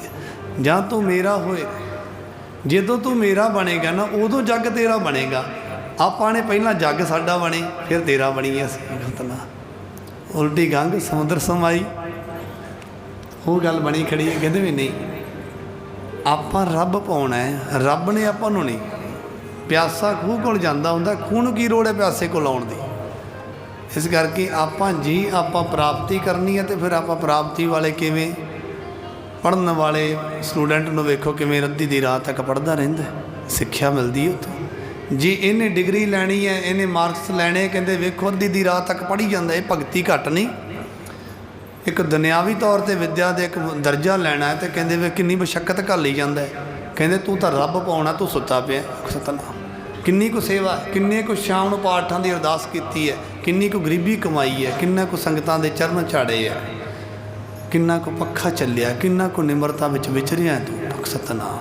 ਜਾਂ ਤੂੰ ਮੇਰਾ ਹੋਏ, ਜਦੋਂ ਤੂੰ ਮੇਰਾ ਬਣੇਗਾ ਨਾ ਉਦੋਂ ਜੱਗ ਤੇਰਾ ਬਣੇਗਾ। ਆਪਾਂ ਨੇ ਪਹਿਲਾਂ ਜੱਗ ਸਾਡਾ ਬਣੇ ਫਿਰ ਤੇਰਾ ਬਣੀਏ ਅਸੀਂ, ਉਲਟੀ ਗੰਗ ਸਮੁੰਦਰ ਸਮਾਈ, ਉਹ ਗੱਲ ਬਣੀ ਖੜੀ ਹੈ। ਕਹਿੰਦੇ ਵੀ ਨਹੀਂ, ਆਪਾਂ ਰੱਬ ਪਾਉਣਾ ਹੈ, ਰੱਬ ਨੇ ਆਪਾਂ ਨੂੰ ਨਹੀਂ। ਪਿਆਸਾ ਖੂਹ ਕੋਲ ਜਾਂਦਾ ਹੁੰਦਾ, ਖੂਹ ਨੂੰ ਕੀ ਲੋੜ ਹੈ ਪਿਆਸੇ ਕੋਲ ਆਉਣ ਦੀ। ਇਸ ਕਰਕੇ ਆਪਾਂ ਪ੍ਰਾਪਤੀ ਕਰਨੀ ਹੈ, ਅਤੇ ਫਿਰ ਆਪਾਂ ਪ੍ਰਾਪਤੀ ਵਾਲੇ ਕਿਵੇਂ, ਪੜ੍ਹਨ ਵਾਲੇ ਸਟੂਡੈਂਟ ਨੂੰ ਵੇਖੋ ਕਿਵੇਂ ਅੱਧੀ ਦੀ ਰਾਤ ਤੱਕ ਪੜ੍ਹਦਾ ਰਹਿੰਦਾ, ਸਿੱਖਿਆ ਮਿਲਦੀ ਉੱਥੋਂ। ਜੇ ਇਹਨੇ ਡਿਗਰੀ ਲੈਣੀ ਹੈ, ਇਹਨੇ ਮਾਰਕਸ ਲੈਣੇ, ਕਹਿੰਦੇ ਵੇਖੋ ਅੱਧੀ ਦੀ ਰਾਤ ਤੱਕ ਪੜ੍ਹੀ ਜਾਂਦਾ। ਇਹ ਭਗਤੀ ਘੱਟ ਨਹੀਂ, ਇੱਕ ਦੁਨਿਆਵੀ ਤੌਰ 'ਤੇ ਵਿੱਦਿਆ ਦੇ ਇੱਕ ਦਰਜਾ ਲੈਣਾ ਹੈ, ਅਤੇ ਕਹਿੰਦੇ ਵੇ ਕਿੰਨੀ ਮੁਸ਼ੱਕਤ ਘੱਲੀ ਜਾਂਦਾ। ਕਹਿੰਦੇ ਤੂੰ ਤਾਂ ਰੱਬ ਪਾਉਣਾ, ਤੂੰ ਸੁੱਤਾ ਪਿਆ ਸਤਿਨਾਮ। ਕਿੰਨੀ ਕੁ ਸੇਵਾ, ਕਿੰਨੇ ਕੁ ਸ਼ਾਮ ਨੂੰ ਪਾਠਾਂ ਦੀ ਅਰਦਾਸ ਕੀਤੀ ਹੈ, ਕਿੰਨੀ ਕੁ ਗਰੀਬੀ ਕਮਾਈ ਹੈ, ਕਿੰਨਾ ਕੁ ਸੰਗਤਾਂ ਦੇ ਚਰਨ ਝਾੜੇ ਹੈ। किन्ना को पक्खा चलिया, किन्ना को निमरता विच विचरिया तू भग सतनाम।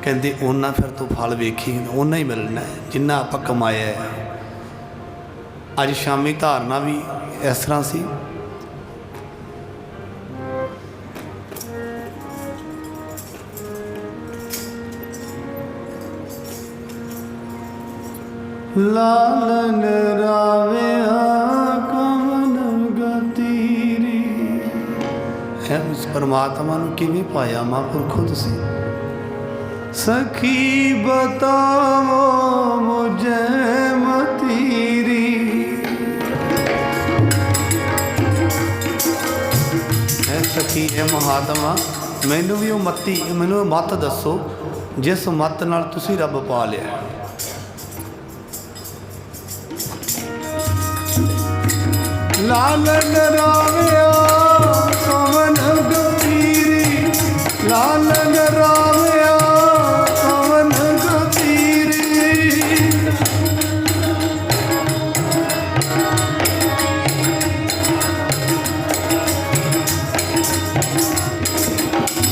कहते उन्ना फिर तू फल वेखी, उन्ना ही मिलना है जिन्ना आपां कमाया है। अज शामी धारना भी इस तरह सी। लालन राविया कवन गतीरी। है उस परमात्मा नूं किवें पाया महापुर खुद से। सखी बताओ मुझे मतीरी। है सखी है महात्मा मैनू भी वो मती, मैनू मत दसो जिस मत नाल तुसी रब पा लिया। लालन राविया कवन गतीरी, लालन राविया कवन गतीरी।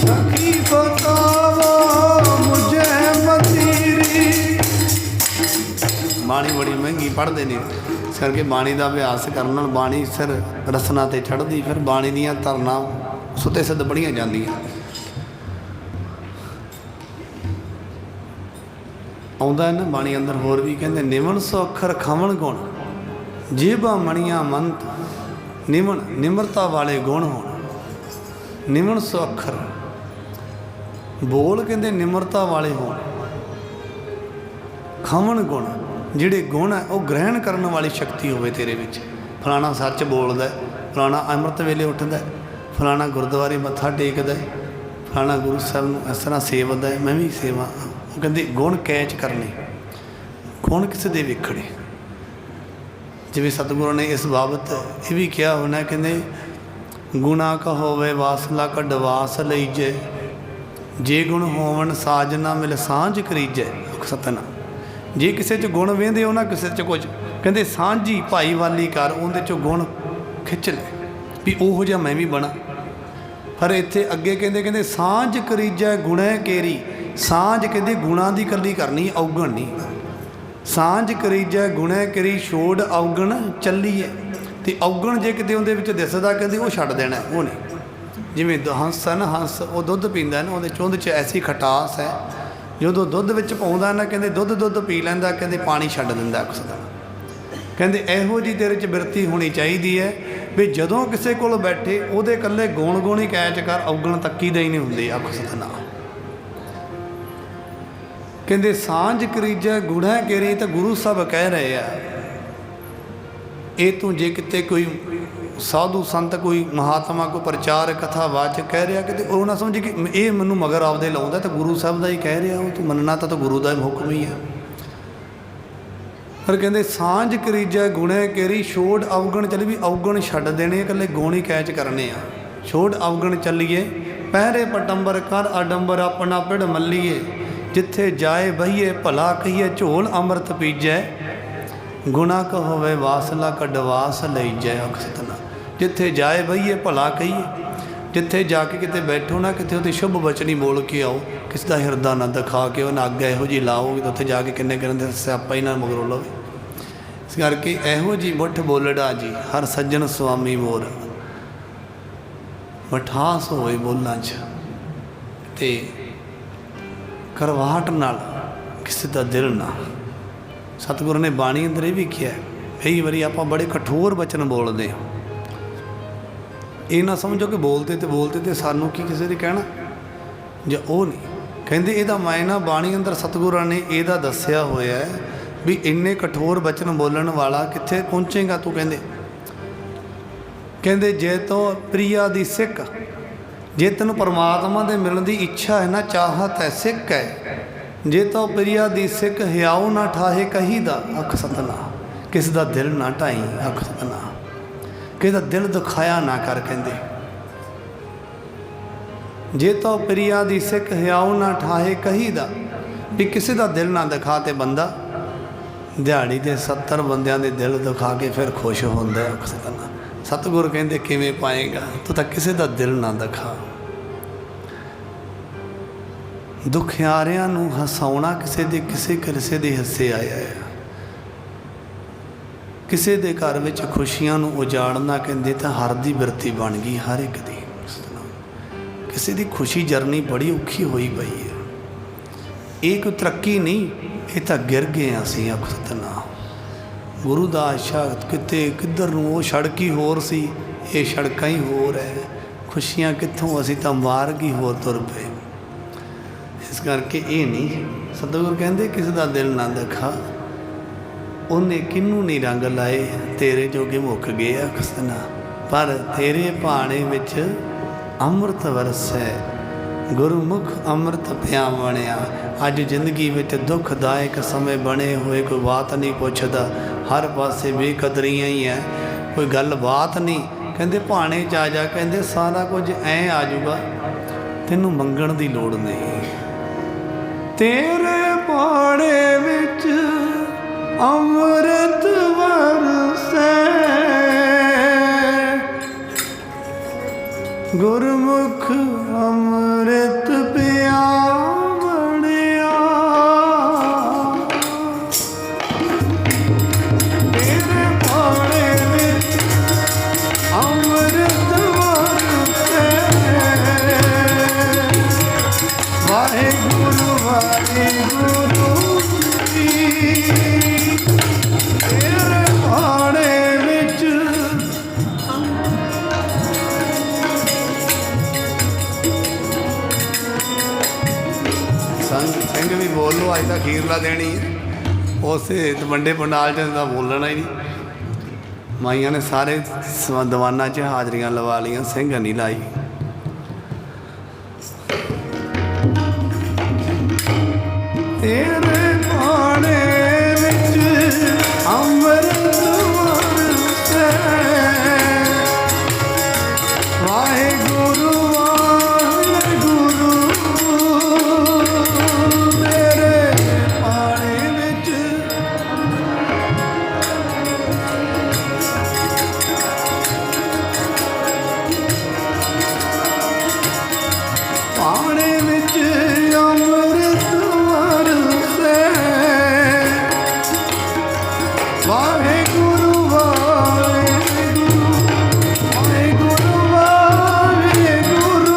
सखी बताओ मुझे मतीरी। बाणी बड़ी महंगी पढ़ते नहीं इस करके बाणी का अभ्यास करने बाणी सिर रसना ते चढ़ती, फिर बाणी दियाँ धरना सुते सिद्ध पढ़िया जांदियां। आउंदा है ना बाणी अंदर होर भी कहते निमन सो अखर खमन गुण, जेबा मणिया मंत निमन निमरता वाले गुण होण। निमन सो अखर बोल कहते निमरता वाले होण। खमन गुण जिहड़े गुण है वह ग्रहण करने वाली शक्ति होवे तेरे विच। फलाना सच बोलदा है, फलाना अमृत वेले उठदा है, फलाना गुरुद्वारे मत्था टेकदा है, फलाना गुरु साहब नूं इस तरह सेवदा है, मैं भी सेवा। वो कहते गुण कैच करने, गुण किसी दे वेखणे। जिवें सतगुरु ने इस बाबत ये भी कहा होना, कहते गुणा का होवे वासला कढवास लईजे, जे गुण होवन साज ना मिल सांझ करीजे। सतना जे किसी च गुण वेंदे हो ना किसी च कुछ, कहते सांझी भाईवाली कर उहदे चों गुण खिच ले भी ओहो जिहा मैं भी बना। पर इत्थे अगे कहते सांझ करीजै गुणै केरी। सांझ कहते गुणा की कली करनी, अवगण नहीं। सांझ करीजै गुणै केरी छोड़ अवगण चलीए। तो अवगण जे किते उहदे विच दिसदा कहते वो छड्ड देना, वो नहीं। जिवें हंस है ना, हंस वो दुध पींदा है ना, उहदे च ऐसी खटास है जो दुध विच पाउंदा ना, कहते दुध पी लैंदा, कहते पानी छड्ड दिंदा अक्सर। कहते इहो जी तेरे च बिरती होनी चाहिए है भी जदों किसी कोल बैठे उहदे कल्ले गुण गुण ही कैच कर, अवगण तक्की दे ही नहीं हुंदी। अख सतना कहते सांझ करीजै गुणै केरी। तो गुरु साहब कह रहे हैं ये तू जे किते कोई साधु संत कोई महात्मा कोई प्रचार कथा वाचक कह रहा कि वो ना समझ कि ये मैनू मगर आपदे लाउंदा, तो गुरु साहब का ही कह रहा, वो तू मनना तो गुरु का हुक्म ही है। पर कहते सांझ करीजै गुणै केरी छोड़ अवगण चली, भी अवगण छड्ड देने, कल्ले गुण ही कैच करने आ। छोड़ अवगण चलीए पहरे पटंबर कर आडंबर अपना पिड़ मल्लीए, जिथे जाए बहीए भला कहीए झोल अमृत पीजै, गुणा कहोवे वासला कढवास लईजै। अखसतना जिथे जाए बहीए भला कहीए, जिथे जाके किते बैठो ना किते उहदी शुभ बचनी बोल के आओ, किसी का हिरदा ना दिखा के उन्हें अग इहो जी लाओगे तो उत्थे जाके किन्ने किन्ने स्यापा ही ना मगरों लवे। इस करके इहो जी मुठ बोलड़ा जी हर सज्जन स्वामी मोर, मठास होए बोलना च ते करवाहट नाल किसी का दिल ना। सतगुरु ने बाणी अंदर भी किया, कई बारी आप बड़े कठोर वचन बोलते हैं, ये ना समझो कि बोलते तो सानू की किसी ने कहना जो वो नहीं कहते। यदा मायना बाणी अंदर सतगुरु ने यदा दसिया होया है भी इन्ने कठोर वचन बोलने वाला कित्थे पहुँचेगा तू। कहते जे तो प्रिया दी सिख, जे तेन परमात्मा दे मिलने की इच्छा है ना, चाहत है, सिख है, जे तो प्रिया दी सिख हियाओ ना ठाहे कही दा। अख सतना किस दा दिल ना ढाई। अख सतना किसी दिल दुखाया ना कर। कहते जे तो प्रिया दी सिख हियाओ ना ठाहे कही दा, भी किसी का दिल ना दिखा। तो बंदा दिहाड़ी के 70 बंदियां दे दिल दिखा के फिर खुश होंदा। अख सतना सतगुर कहते किवें पाएगा, तू तो किसी का दिल ना दिखा। दुखियारियां नूं हसाउणा किसी दे हस्से आया है, किसी दे घर विच खुशियां नूं उजाड़ना कहते तो हर दी बिरती बन गई हर एक दी। किसी दी खुशी जरनी बड़ी औखी होई पई है। ये कोई तरक्की नहीं, ये तो गिर गए असीं आख सतनाम। गुरु दा आशात किते किधर नूं, वो सड़क ही होर सी, ये सड़कां ही होर है। खुशियां कित्थों, असीं तां मार्ग ही होर तुर पे। इस करके ये नहीं, सतगुर कहते किसी का दिल ना दिखा। उन्हें किनू नहीं रंग लाए, तेरे जोगे मुक गए अखसना। पर तेरे भाणे विच अमृत वरसै, गुरमुख अमृत पिया बनिया। अज जिंदगी में दुखदायक समय बने हुए, कोई बात नहीं पुछदा, हर पासे बेकदरियां ही है, कोई गल बात नहीं। कहते भाने च आ जा, कहते सारा कुछ ऐ आ जूगा, तेनू मंगण की लोड़ नहीं। तेरे भाणे विच अमृत वरसै, गुरमुख अमृत पिया बनिया। तेरे भाणे विच अमृत वरसै, वाहेगुरु वाहेगुरु जी। तेरे भाणे विच सिंह भी बोल लो, अज तक खीरला देनी है, उस वंडे पंडाल च बोलना ही नहीं। माइया ने सारे दीवाना च हाजरियां लवा लिया, सिंह नहीं लाई। तेरे भाणे विच अमृत वरसै, वाहेगुरु वाहेगुरु। तेरे भाणे विच भाणे विच अमृत वरसै, वाहेगुरु वाहेगुरु वाहेगुरु वाहेगुरु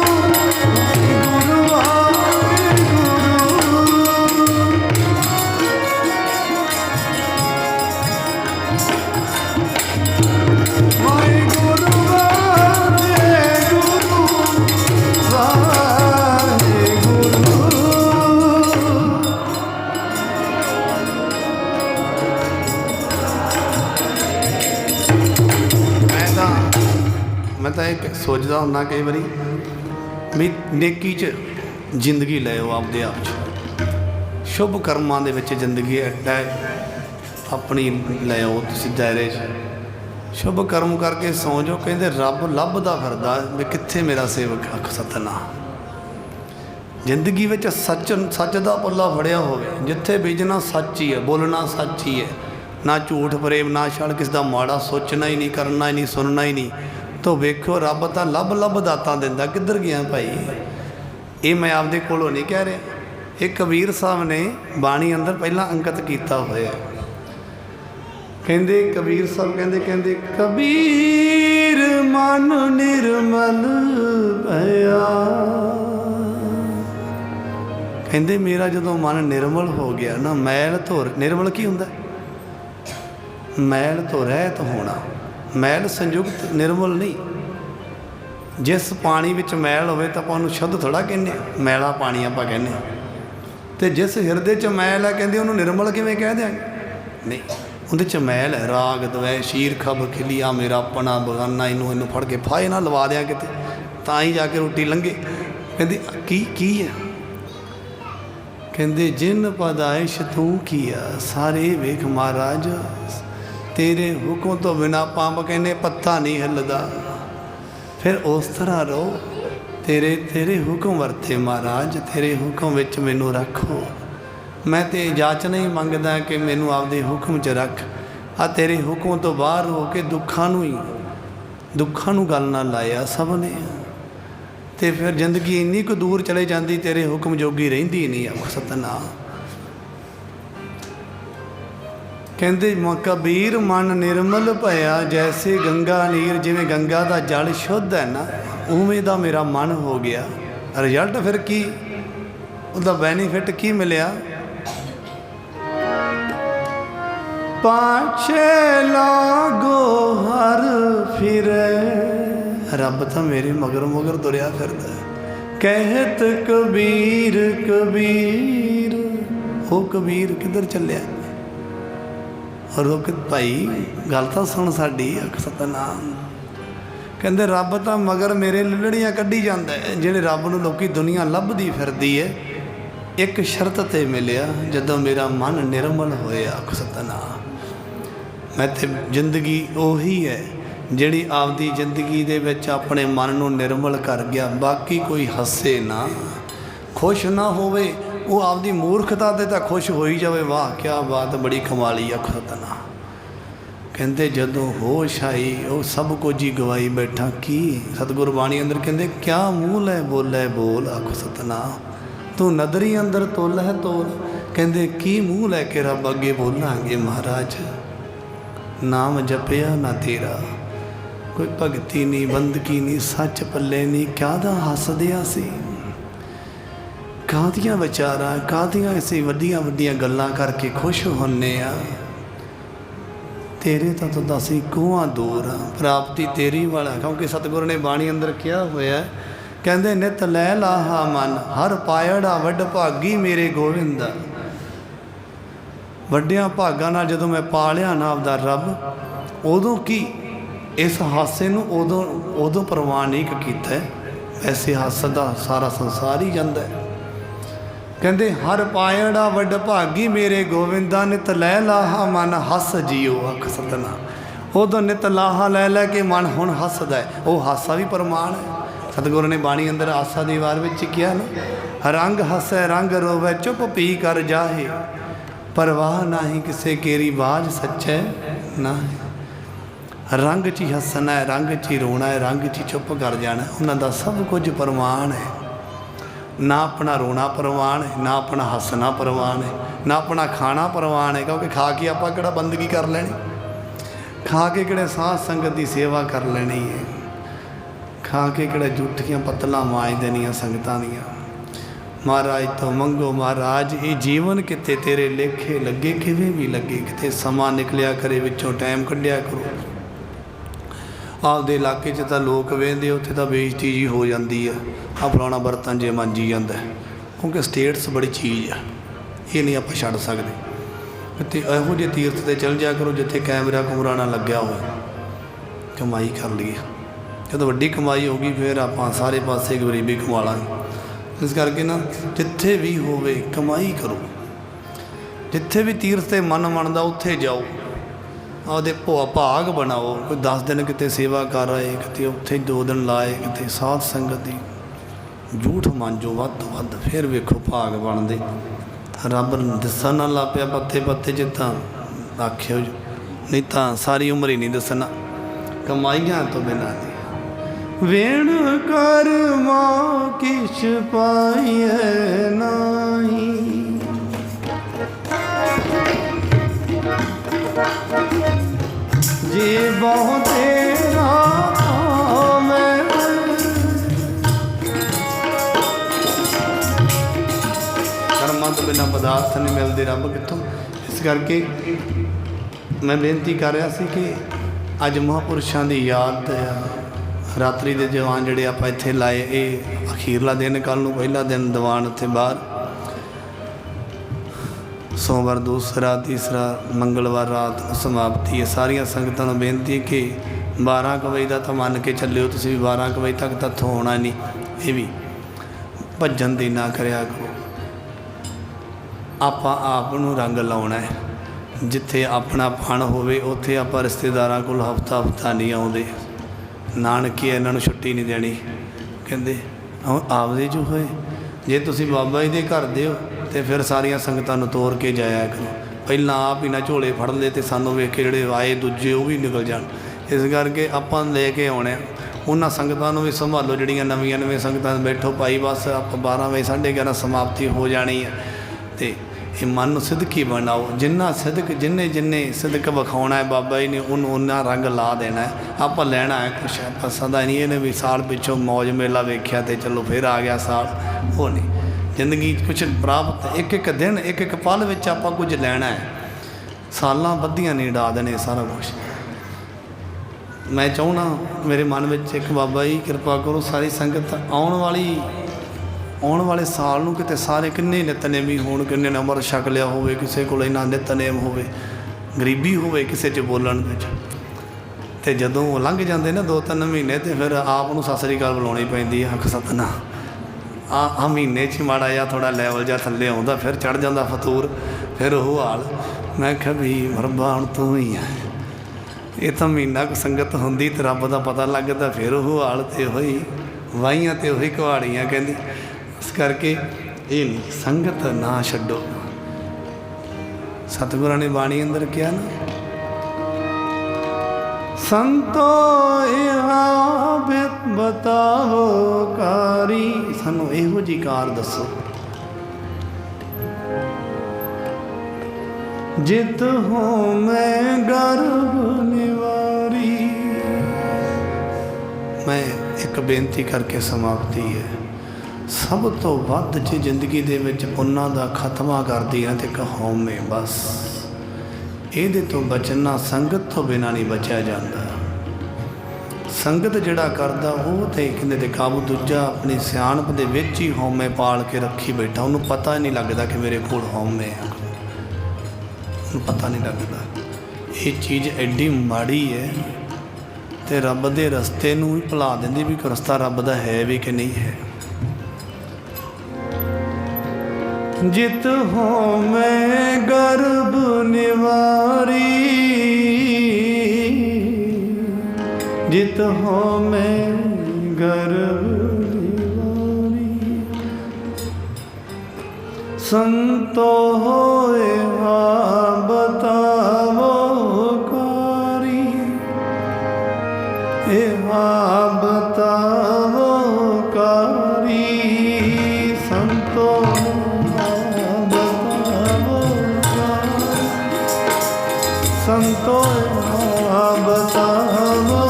वाहेगुरु वाहेगुरु मैं तो एक सोचता हूँ कई बारी भी नेकी च जिंदगी लो आपदे आप च, शुभ कर्मां दे विच जिंदगी एडा अपनी लो तुसीं दायरे च शुभ कर्म करके सौ जाओ। कहते रब लभदा फिरदा भी कित्थे मेरा सेवक अख सतनाम। जिंदगी में सच सच का पल्ला फड़िया होवे, जिथे बिजना सच ही है, बोलना सच ही है, ना झूठ प्रेम ना छल, किसी का माड़ा सोचना ही नहीं, करना ही नहीं, सुनना ही नहीं। तो वेखो रब तो लभ लभ दातां दिंदा, किधर गया भाई। ये मैं आपदे कोलों नहीं कह रहा, ये कबीर साहब ने बाणी अंदर पहला अंकित किया होया। कहते कबीर साहब कहते कहते कबीर मन निर्मल भया। कहते मेरा जो मन निर्मल हो गया ना, मैल धुर, निर्मल की हुंदा, मैल तो रहत होना, मैल संयुक्त निर्मल नहीं। जिस पानी विच मैल होवे तो आपां शुद्ध थोड़ा कहने, मैला पानी आपां कहने। तो जिस हिरदे च मैल है कहते उन्होंने निर्मल किवें कह देंगे, नहीं उहदे च मैल है। राग द्वै शीर खब खिलिया मेरा अपना बगाना, इनू इनू फड़ के फाहे ना लवा दिया किते, तां ही जाके रोटी लंघे। कहते की है, कहते जिन पैदाइश तू किया सारे वेख महाराज, तेरे हुक्म तो बिना पांप कहने पत्ता नहीं हिलदा। फिर उस तरह रहो, तेरे तेरे हुक्म वरते महाराज, तेरे हुक्म विच मैनू रखो। मैं तो इजाजत नहीं मंगदा कि मैनू आपदे हुक्म च रख, आ तेरे हुक्म तो बाहर हो के दुखा ही दुखां नूं गल नाल लाया सब ने, तो फिर जिंदगी इन्नी कुछ दूर चले जाती, तेरे हुक्म जोगी रहिंदी नहीं। आख सतनाम। कहते कबीर मन निर्मल भया जैसे गंगा नीर, जिवें गंगा का जल शुद्ध है ना, उवें दा मेरा मन हो गया। रिजल्ट फिर की, उसका बैनीफिट की मिलिया? पाछे लागो हर फिरे, रब तो मेरे मगर मगर तुरया फिरदा। कहत कबीर कबीर, ओ कबीर किधर चलिया? रुक भाई गल तो सुन साडी। आख सतनाम। कहते रब तो मगर मेरे ललड़ियाँ कड्ढी जाता है। ਜਿਹੜੇ रब ਨੂੰ ਲੋਕੀ दुनिया ਲੱਭਦੀ ਫਿਰਦੀ है, एक शर्त ते मिलिया, ਜਦੋਂ मेरा मन निर्मल होया। आख सतनाम। मैं तो जिंदगी ਉਹੀ है ਜਿਹੜੀ ਆਪਦੀ ਜ਼ਿੰਦਗੀ ਦੇ ਵਿੱਚ ਆਪਣੇ ਮਨ ਨੂੰ ਨਿਰਮਲ ਕਰ ਗਿਆ। ਬਾਕੀ ਕੋਈ ਹੱਸੇ ਨਾ, खुश ना होवे, वो आपदी मूर्खता ते तां खुश हो ही जाए। वाह क्या बात, बड़ी कमाली। आख सतनाम। कहते जदों होश आई वो सब कुछ ही गवाई बैठा। की सतगुर बाणी अंदर कहते क्या मूल है बोले बोल। आख सतनाम। तू नदरी अंदर तोल है तोल। कहते की मूल है कि रब अगे बोलांगे महाराज, नाम जपिया ना तेरा, कोई भगती नहीं बंदगी नहीं, सच पल्ले नहीं, क्या दा हस दिया सी, काहदियाँ विचारां काहदियाँ असीं वड्डियां वड्डियां गल्लां करके खुश होने आ। तेरे तो असीं कोहां दूर हाँ, प्राप्ति तेरी वाला। क्योंकि सतगुर ने बाणी अंदर किया होया, कहते नित लै लाहा मन, हर पायड़ा वड भागी मेरे गोविंदा। वड्डियां भागां नाल जदों मैं पा लिया ना आपदा रब, उदों की इस हासे नूं उदों प्रवान नहीं कीता। वैसे हसदा सारा संसार ही जांदा है। कहते हर पायड़ा वड भागी मेरे गोविंदा, नित लै लाहा मन हस जियो। आख सतनाम। उदों नित लाहा लै लै के मन हुण हसदा है, वो हासा भी प्रमाण है। सतगुरु ने बाणी अंदर आसा दी वार विच किया ना, रंग हसै रंग रोवै चुप पी कर जाहे, परवाह नाही किसे केरी बाज सच्चै ना। रंग च ही हसना है, रंग च ही रोना है, रंग च ही चुप कर जाना। उन्हां दा सब कुछ प्रमाण है। ना अपना रोना परवान है, ना अपना हसना परवान है, ना अपना खाना परवान है। क्योंकि खा के आप किहड़ा बंदगी कर लेनी, खा के किहड़े साध संगत की सेवा कर लेनी है, खा के किहड़े जूठियां पत्तलां मांज देनियां संगतां दियां। महाराज तो मंगो महाराज ये जीवन किते तेरे लेखे लगे, किवें भी लगे, किते समा निकलिया करे, विचों टाइम कढिया करो। आपदे इलाके च तां लोग वेंदे, उत्थे तां बेइज्जती जी हो जाती है। आ फलाना बर्तन जे मांजी जाता है, क्योंकि स्टेटस बड़ी चीज़ है, ये नहीं आप छड्ड सकते। तो इहो ਜਿਹੇ तीर्थ ते चल जाया करो जिथे कैमरा कुमरा ना लग्या हो, कमाई कर लीए। जब वड्डी कमाई होगी फिर आप सारे पासे गरीबी कमा लांगे। इस करके ना जिथे भी होवे कमाई करो, जिथे भी तीर्थ ते मन मनदा उत्थे जाओ, आपदे भाग बनाओ। कोई 10 दिन किते सेवा कर आए, किते उत्थे 2 दिन लाए, किते साध संगत दी झूठ मांजो वध तो वध, फिर वेखो भाग बनते। रब दसन ना ला पिया पत्ते पत्ते च तां आखियो, नहीं तो सारी उम्र ही नहीं दसना कमाइयां तो बिना दी। वेण कर मां किश पाइए नाही, जे बहु तेरा कर्मां तो बिना पदार्थ नहीं मिलते, रब कितों। इस करके मैं बेनती कर रहा सी कि अज महापुरुषों की याद रात्रि के दीवान जोड़े आप इत्थे लाए, ये अखीरला दिन, कल नूं पहला दिन दीवान उत्थे बाहर, सोमवार दूसरा तीसरा मंगलवार रात समाप्ति है। सारिया संगतां नूं बेनती है कि 12 बजे का तो मन के चलियो, तुसीं भी 12 बजे तक तो होना नहीं, ये भी भजन दी ना करया करो। आपां आप नूं रंग लाउणा है, जिथे अपना पन होवे उत्थे आपां रिश्तेदारां कोल हफ्ता हफ्ता नहीं आउंदे। नानके इन्हां नूं छुट्टी नहीं देनी, कहंदे आपदे जो होए, जे तुसीं बाबा जी दे घर दे हो तो फिर सारिया संगतां नूं तोड़ के जाया करो। पहलां आप ही ना झोले फड़ ले तो सानूं वेख के जिहड़े आए दूजे वो भी निकल जाण। इस करके आपां लेके आने उन्हां संगतां नूं भी संभालो जिहड़ियां नवीं संगतां बैठो भाई बस आप 12 वजे 11:30 समाप्ति हो जानी है। तो ये मन नूं सिदकी बनाओ, जिन्ना सिदक जिन्ने सिदक विखाउणा है बाबा जी ने उन्ना रंग ला देना है। आप लैना है कुछ, आप सदा नहीं इन्हें भी साल पिछों मौज मेला वेख्या तो चलो फिर आ गया साल, वो नहीं। जिंदगी कुछ प्राप्त एक एक दिन एक एक पल विच आपां कुछ लैना है, सालां बद्धियां नहीं डा देने सारा कुछ। मैं चाहना मेरे मन में एक बाबा जी कृपा करो सारी संगत आने वाले साल नूं किते सारे किन्ने नितनेमी होण, किन्ने ने अमर छक लिया होवे, किसी कोल इन्ना नितनेम होवे, गरीबी होवे किसी च बोलण विच। ते जदों लंघ जाते ना 2-3 महीने तो फिर आप नूं सत श्री अकाल बुलाउणी पैंदी है, हक सतना आ महीने च माड़ा जिहा थोड़ा लैवल जिहा थल्ले आउंदा, फिर चढ़ जांदा फतूर, फिर वो हाल। मैं कहा भी रब्बा हुण तूं ही है, ये तो महीना को संगत होंदी तो रब का पता लगता, फिर वो हाल तो वही वाहियां तो वही कुहाड़ियाँ कहती। इस करके ये नहीं संगत ना छड्डो। सतगुरां ने बाणी अंदर किया ना, संतो बताओ कारी, सानू इहो जी कार दसो जित हो मैं गर्भ निवारी। मैं एक बेनती करके समाप्ति है, सब तो वध जे जिंदगी दे विच पुन्नां दा खत्मा करदी है तो एक हौमे, बस ਇਹਦੇ तो बचना संगत तो बिना नहीं बचा जाता। संगत जिहड़ा करदा वो तो कहते ते काबू, दूजा अपनी सियाणप दे विच ही हौमे पाल के रखी बैठा, उन्होंने पता ही नहीं लगता कि मेरे कोल हौमे है, उन्होंने पता नहीं लगता। ये चीज़ एडी माड़ी है तो रब दे रस्ते नूं ही भुला देंदी भी कोई रस्ता रब दा है भी कि नहीं है। जित हो मैं गर्भ निवारी, जित हो मैं गर्भ निवारी, संतो होए बतावो कारी, बतावो कारी, संतो संतो बतावो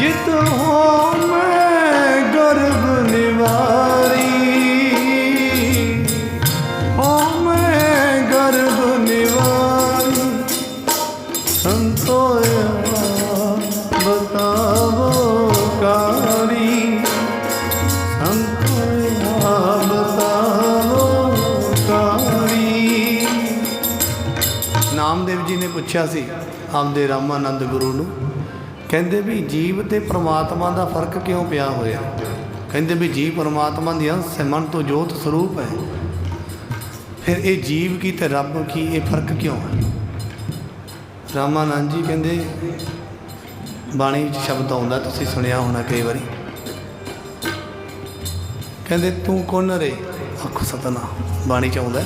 जित हो मैं गर्भ निवारी, हो मैं गर्भ निवारी, संतो बतावो कारी, संतो बतावो कारी। नामदेव जी ने पूछा सी आपदे रामानंद गुरु नूं, कहंदे भी जीव ते परमात्मा का फर्क क्यों पिया होया। कहंदे भी जीव परमात्मा दी अंश है, मन तो जोत स्वरूप है, फिर ये जीव की ते रब की ये फर्क क्यों है। रामानंद जी कहंदे बाणी शब्द आउंदा, तुसीं सुनिया होना कई बारी, कहंदे तू कौन रे, आखो सतना बाणी च आउंदा,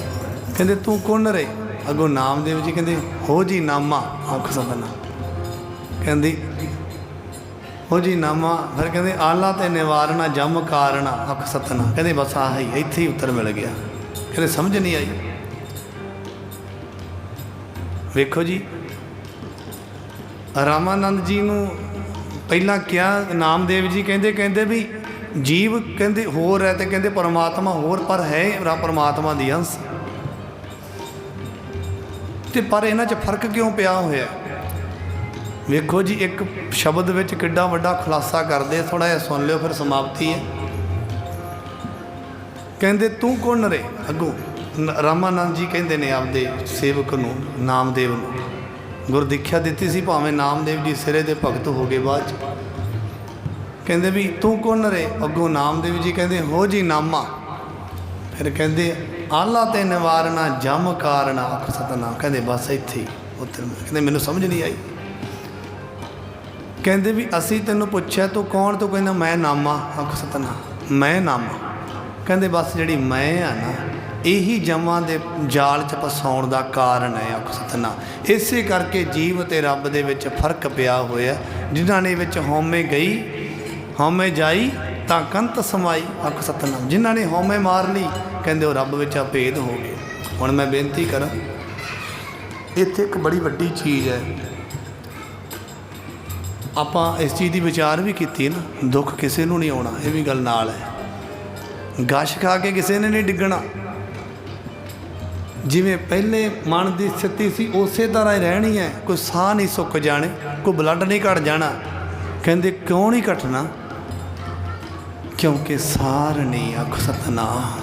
कहंदे तू कौन रे, अगों नामदेव जी कहते हो जी नामा, आख सतना कहती हो जी नामा, फिर कहते आला ते निवारणा जम कारणा, आख सतना कहते बस आही इत्थे ही उत्तर मिल गया। कहते समझ नहीं आई। वेखो जी रामानंद जी नूं पहला क्या नामदेव जी कहते भी जीव कहते होर है तो कहते परमात्मा होर, पर है परमात्मा दी अंश। तो पर इन्हां च फर्क क्यों पिया होया। वेखो जी एक शब्द विच किड्डा वड्डा खुलासा करदे, थोड़ा जिहा सुन लिओ फिर समाप्ति है। कहंदे तू कौन रे, अगों रामानंद जी कहंदे ने आपदे सेवक नूं नामदेव नूं, गुर दीक्षा दित्ती सी, भावें नामदेव जी सिरे दे भगत हो गए बाद च। कहंदे भी तू कौन रे, अगों नामदेव जी कहंदे हो जी नामा, फिर कहंदे आला ते निवारणा जम कारणा, आख सतना कहते बस इत्थे ही उत्तर। कहते मैनूं समझ नहीं आई। कहते भी असी तेनों पुछया तू कौन, तू कहना मैं नामा, आख सतना मैं नामा। कहते बस जिहड़ी मैं आ ना ਇਹੀ ਜਮਾਂ ਦੇ ਜਾਲ 'ਚ ਫਸਾਉਣ ਦਾ ਕਾਰਨ ਹੈ ਆਖ ਸਤਿਨਾਮ। ਇਸੇ ਕਰਕੇ ਜੀਵ ਅਤੇ ਰੱਬ ਦੇ ਵਿੱਚ ਫਰਕ ਪਿਆ ਹੋਇਆ। ਜਿਨ੍ਹਾਂ ਨੇ ਵਿੱਚ ਹਉਮੈ ਗਈ ਹਉਮੈ ਜਾਈ ਤਾਂ ਕੰਤ ਸਮਾਈ ਆਖ ਸਤਿਨਾਮ। ਜਿਨ੍ਹਾਂ ਨੇ ਹਉਮੈ ਮਾਰ ਲਈ ਕਹਿੰਦੇ ਉਹ ਰੱਬ ਵਿੱਚ ਅਭੇਦ ਹੋ ਗਏ। ਹੁਣ ਮੈਂ ਬੇਨਤੀ ਕਰਾਂ, ਇੱਥੇ ਇੱਕ ਬੜੀ ਵੱਡੀ ਚੀਜ਼ ਹੈ। ਆਪਾਂ ਇਸ ਚੀਜ਼ ਦੀ ਵਿਚਾਰ ਵੀ ਕੀਤੀ ਨਾ, ਦੁੱਖ ਕਿਸੇ ਨੂੰ ਨਹੀਂ ਆਉਣਾ, ਇਹ ਵੀ ਗੱਲ ਨਾਲ ਹੈ। ਗਸ਼ ਖਾ ਕੇ ਕਿਸੇ ਨੇ ਨਹੀਂ ਡਿੱਗਣਾ। ਜਿਵੇਂ ਪਹਿਲੇ ਮਨ ਦੀ ਸਥਿਤੀ ਸੀ ਉਸੇ ਤਰ੍ਹਾਂ ਹੀ ਰਹਿਣੀ ਹੈ। ਕੋਈ ਸਾਹ ਨਹੀਂ ਸੁੱਕ ਜਾਣੇ, ਕੋਈ ਬਲੱਡ ਨਹੀਂ ਘਟ ਜਾਣਾ। ਕਹਿੰਦੇ ਕਿਉਂ ਨਹੀਂ ਘਟਣਾ? ਕਿਉਂਕਿ ਸਾਰ ਨਹੀਂ ਆਖ ਸਤਿਨਾਮ।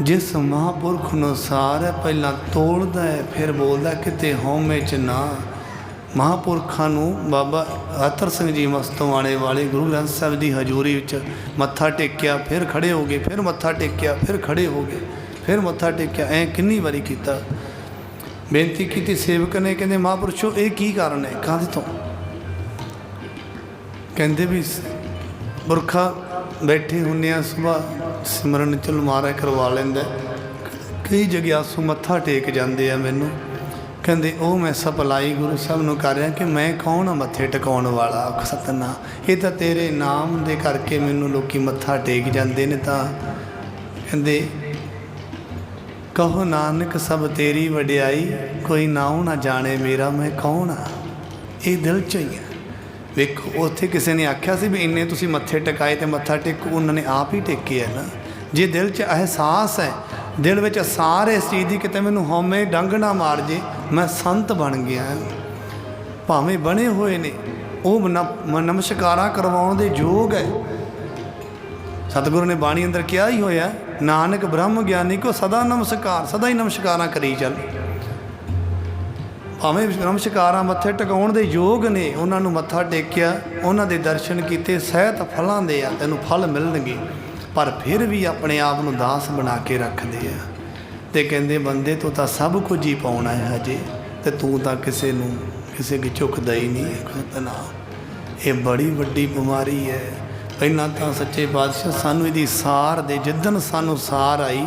ਜਿਸ ਮਹਾਂਪੁਰਖ ਨੂੰ ਸਾਰ ਹੈ ਪਹਿਲਾਂ ਤੋੜਦਾ ਹੈ ਫਿਰ ਬੋਲਦਾ ਕਿਤੇ ਹਉਮੈ 'ਚ ਨਾ। ਮਹਾਂਪੁਰਖਾਂ ਨੂੰ ਬਾਬਾ ਅਤਰ ਸਿੰਘ ਜੀ ਮਸਤਵਾਣੇ ਵਾਲੇ ਗੁਰੂ ਗ੍ਰੰਥ ਸਾਹਿਬ ਦੀ ਹਜ਼ੂਰੀ ਵਿੱਚ ਮੱਥਾ ਟੇਕਿਆ, ਫਿਰ ਖੜ੍ਹੇ ਹੋ ਗਏ, ਫਿਰ ਮੱਥਾ ਟੇਕਿਆ, ਫਿਰ ਖੜ੍ਹੇ ਹੋ ਗਏ, ਫਿਰ ਮੱਥਾ ਟੇਕਿਆ। ਐਂ ਕਿੰਨੀ ਵਾਰੀ ਕੀਤਾ। ਬੇਨਤੀ ਕੀਤੀ ਸੇਵਕ ਨੇ, ਕਹਿੰਦੇ ਮਹਾਂਪੁਰਸ਼ੋ ਇਹ ਕੀ ਕਾਰਨ ਹੈ? ਕਾਹਦੇ ਤੋਂ? ਕਹਿੰਦੇ ਵੀ ਪੁਰਖਾ ਬੈਠੇ ਹੁੰਦੇ ਆ, ਸੁਬਾਹ ਸਿਮਰਨ ਚਲ ਮਹਾਰਾਜ ਕਰਵਾ ਲੈਂਦਾ। ਕਈ ਜਗਿਆਸੂ ਮੱਥਾ ਟੇਕ ਜਾਂਦੇ ਆ ਮੈਨੂੰ, ਕਹਿੰਦੇ ਉਹ ਮੈਂ ਸਪਲਾਈ ਗੁਰੂ ਸਾਹਿਬ ਨੂੰ ਕਰ ਰਿਹਾ ਕਿ ਮੈਂ ਕੌਣ ਆ ਮੱਥੇ ਟਿਕਾਉਣ ਵਾਲਾ ਆਖ ਸਤਿਨਾਮ। ਇਹ ਤਾਂ ਤੇਰੇ ਨਾਮ ਦੇ ਕਰਕੇ ਮੈਨੂੰ ਲੋਕੀ ਮੱਥਾ ਟੇਕ ਜਾਂਦੇ ਨੇ। ਤਾਂ ਕਹਿੰਦੇ ਕਹੋ ਨਾਨਕ ਸਭ ਤੇਰੀ ਵਡਿਆਈ, ਕੋਈ ਨਾਉ ਨਾ ਜਾਣੇ ਮੇਰਾ ਮੈਂ ਕੌਣ ਆ। ਇਹ ਦਿਲ 'ਚ ਹੀ ਹੈ। ਵੇਖੋ ਉੱਥੇ ਕਿਸੇ ਨੇ ਆਖਿਆ ਸੀ ਵੀ ਇੰਨੇ ਤੁਸੀਂ ਮੱਥੇ ਟਿਕਾਏ ਅਤੇ ਮੱਥਾ ਟੇਕੋ, ਉਹਨਾਂ ਨੇ ਆਪ ਹੀ ਟੇਕੇ ਹੈ ਨਾ। ਜੇ ਦਿਲ 'ਚ ਅਹਿਸਾਸ ਹੈ, ਦਿਲ ਵਿੱਚ ਅਸਾਰ ਇਸ ਚੀਜ਼ ਦੀ ਕਿਤੇ ਮੈਨੂੰ ਹਉਮੈ ਡੰਗ ਨਾ ਮਾਰ ਜੇ, ਮੈਂ ਸੰਤ ਬਣ ਗਿਆ। ਭਾਵੇਂ ਬਣੇ ਹੋਏ ਨੇ ਉਹ ਨਮਸਕਾਰਾਂ ਕਰਵਾਉਣ ਦੇ ਯੋਗ ਹੈ। ਸਤਿਗੁਰੂ ਨੇ ਬਾਣੀ ਅੰਦਰ ਕਿਹਾ ਹੀ ਹੋਇਆ, ਨਾਨਕ ਬ੍ਰਹਮ ਗਿਆਨੀ ਕੋ ਸਦਾ ਨਮਸਕਾਰ, ਸਦਾ ਹੀ ਨਮਸਕਾਰਾਂ ਕਰੀ ਚੱਲ। ਭਾਵੇਂ ਨਮਸਕਾਰਾਂ ਮੱਥੇ ਟਿਕਾਉਣ ਦੇ ਯੋਗ ਨੇ, ਉਹਨਾਂ ਨੂੰ ਮੱਥਾ ਟੇਕਿਆ, ਉਹਨਾਂ ਦੇ ਦਰਸ਼ਨ ਕੀਤੇ, ਸਹਿਤ ਫਲਾਂ ਦੇ ਆ, ਤੈਨੂੰ ਫਲ ਮਿਲਣਗੇ। ਪਰ ਫਿਰ ਵੀ ਆਪਣੇ ਆਪ ਨੂੰ ਦਾਸ ਬਣਾ ਕੇ ਰੱਖਦੇ ਆ ਅਤੇ ਕਹਿੰਦੇ ਬੰਦੇ ਤੋਂ ਤਾਂ ਸਭ ਕੁਝ ਹੀ ਪਾਉਣਾ ਹੈ ਹਜੇ, ਅਤੇ ਤੂੰ ਤਾਂ ਕਿਸੇ ਨੂੰ ਕਿਸੇ ਕੀ ਝੁਕਦਾ ਹੀ ਨਹੀਂ ਹੈ। ਇਹ ਬੜੀ ਵੱਡੀ ਬਿਮਾਰੀ ਹੈ। ਪਹਿਲਾਂ ਤਾਂ ਸੱਚੇ ਪਾਤਸ਼ਾਹ ਸਾਨੂੰ ਇਹਦੀ ਸਾਰ ਦੇ, ਜਿੱਦਣ ਸਾਨੂੰ ਸਾਰ ਆਈ